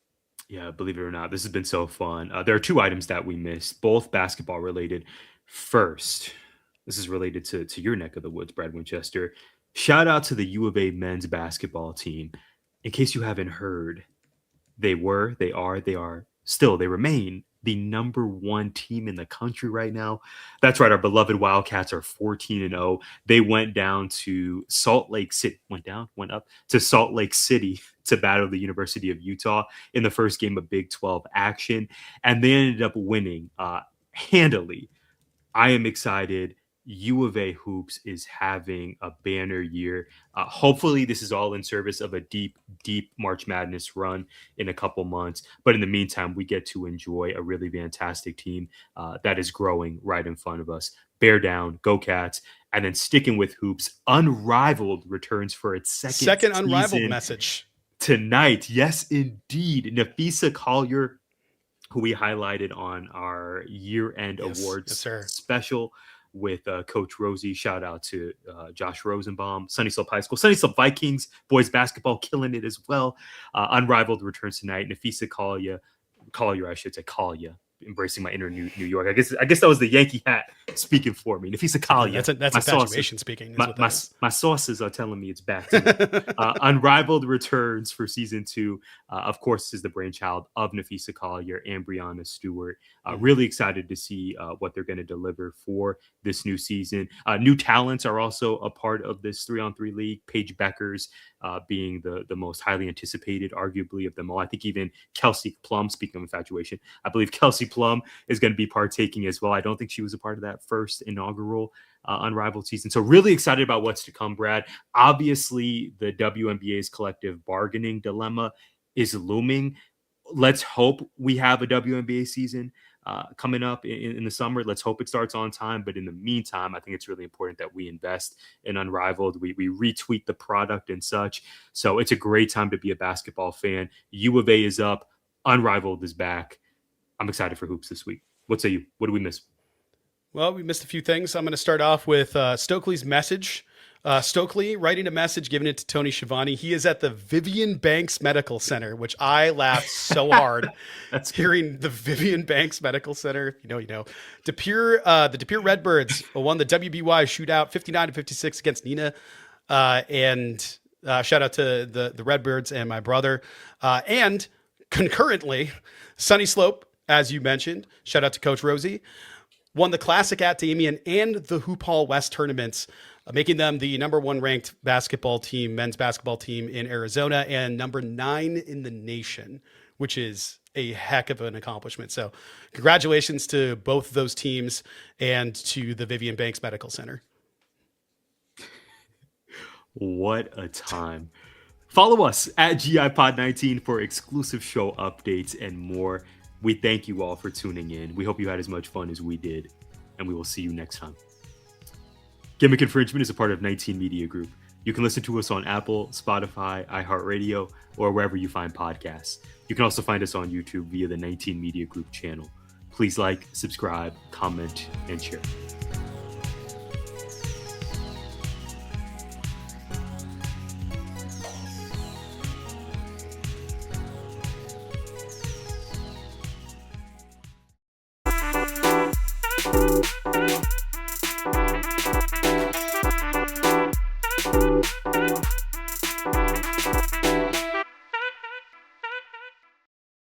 [SPEAKER 3] Yeah, believe it or not, this has been so fun. There are two items that we missed, both basketball related. First, this is related to your neck of the woods, Brad Winchester. Shout out to the U of A men's basketball team. In case you haven't heard, they remain the number one team in the country right now. That's right. Our beloved Wildcats are 14-0. They went up to Salt Lake City to battle the University of Utah in the first game of Big 12 action. And they ended up winning handily. I am excited. U of A Hoops is having a banner year. Hopefully this is all in service of a deep March Madness run in a couple months. But in the meantime, we get to enjoy a really fantastic team that is growing right in front of us. Bear down, go Cats. And then sticking with hoops, Unrivaled returns for its second
[SPEAKER 2] Unrivaled message
[SPEAKER 3] tonight. Yes, indeed. Nafisa Collier, who we highlighted on our year-end awards special with Coach Rosie. Shout out to Josh Rosenbaum, Sunny Slope High School, Sunny Slope Vikings, boys basketball killing it as well. Unrivaled returns tonight. Nafisa Collier, I should say Collier, embracing my inner New York. I guess that was the Yankee hat speaking for me. Nafisa Collier.
[SPEAKER 2] That's infatuation speaking.
[SPEAKER 3] My sources are telling me it's back to me. Unrivaled returns for season 2. Of course, this is the brainchild of Nafisa Collier and Brianna Stewart. Really excited to see what they're going to deliver for this new season. New talents are also a part of this 3-on-3 league. Paige Beckers being the most highly anticipated, arguably, of them all. I think even Kelsey Plum, speaking of infatuation, I believe Kelsey Plum is going to be partaking as well. I don't think she was a part of that first inaugural Unrivaled season. So really excited about what's to come, Brad. Obviously, the WNBA's collective bargaining dilemma is looming. Let's hope we have a WNBA season coming up in the summer. Let's hope it starts on time. But in the meantime, I think it's really important that we invest in Unrivaled. We retweet the product and such. So it's a great time to be a basketball fan. U of A is up. Unrivaled is back. I'm excited for hoops this week. What say you? What do we miss?
[SPEAKER 2] Well, we missed a few things. I'm going to start off with Stokely's message. Stokely writing a message, giving it to Tony Schiavone. He is at the Vivian Banks Medical Center, which I laughed so hard hearing the Vivian Banks Medical Center. If you know, you know. The De Pere Redbirds won the WBY shootout 59-56 against Nina. And shout out to the Redbirds and my brother. And concurrently, Sunny Slope, as you mentioned, shout out to Coach Rosie, won the Classic at Damien and the Hoop Hall West tournaments, making them the number 1 ranked basketball team, men's basketball team in Arizona, and number 9 in the nation, which is a heck of an accomplishment. So congratulations to both those teams and to the Vivian Banks Medical Center.
[SPEAKER 3] What a time. Follow us at GIPod19 for exclusive show updates and more. We thank you all for tuning in. We hope you had as much fun as we did, and we will see you next time. Gimmick Infringement is a part of 19 Media Group. You can listen to us on Apple, Spotify, iHeartRadio, or wherever you find podcasts. You can also find us on YouTube via the 19 Media Group channel. Please like, subscribe, comment, and share.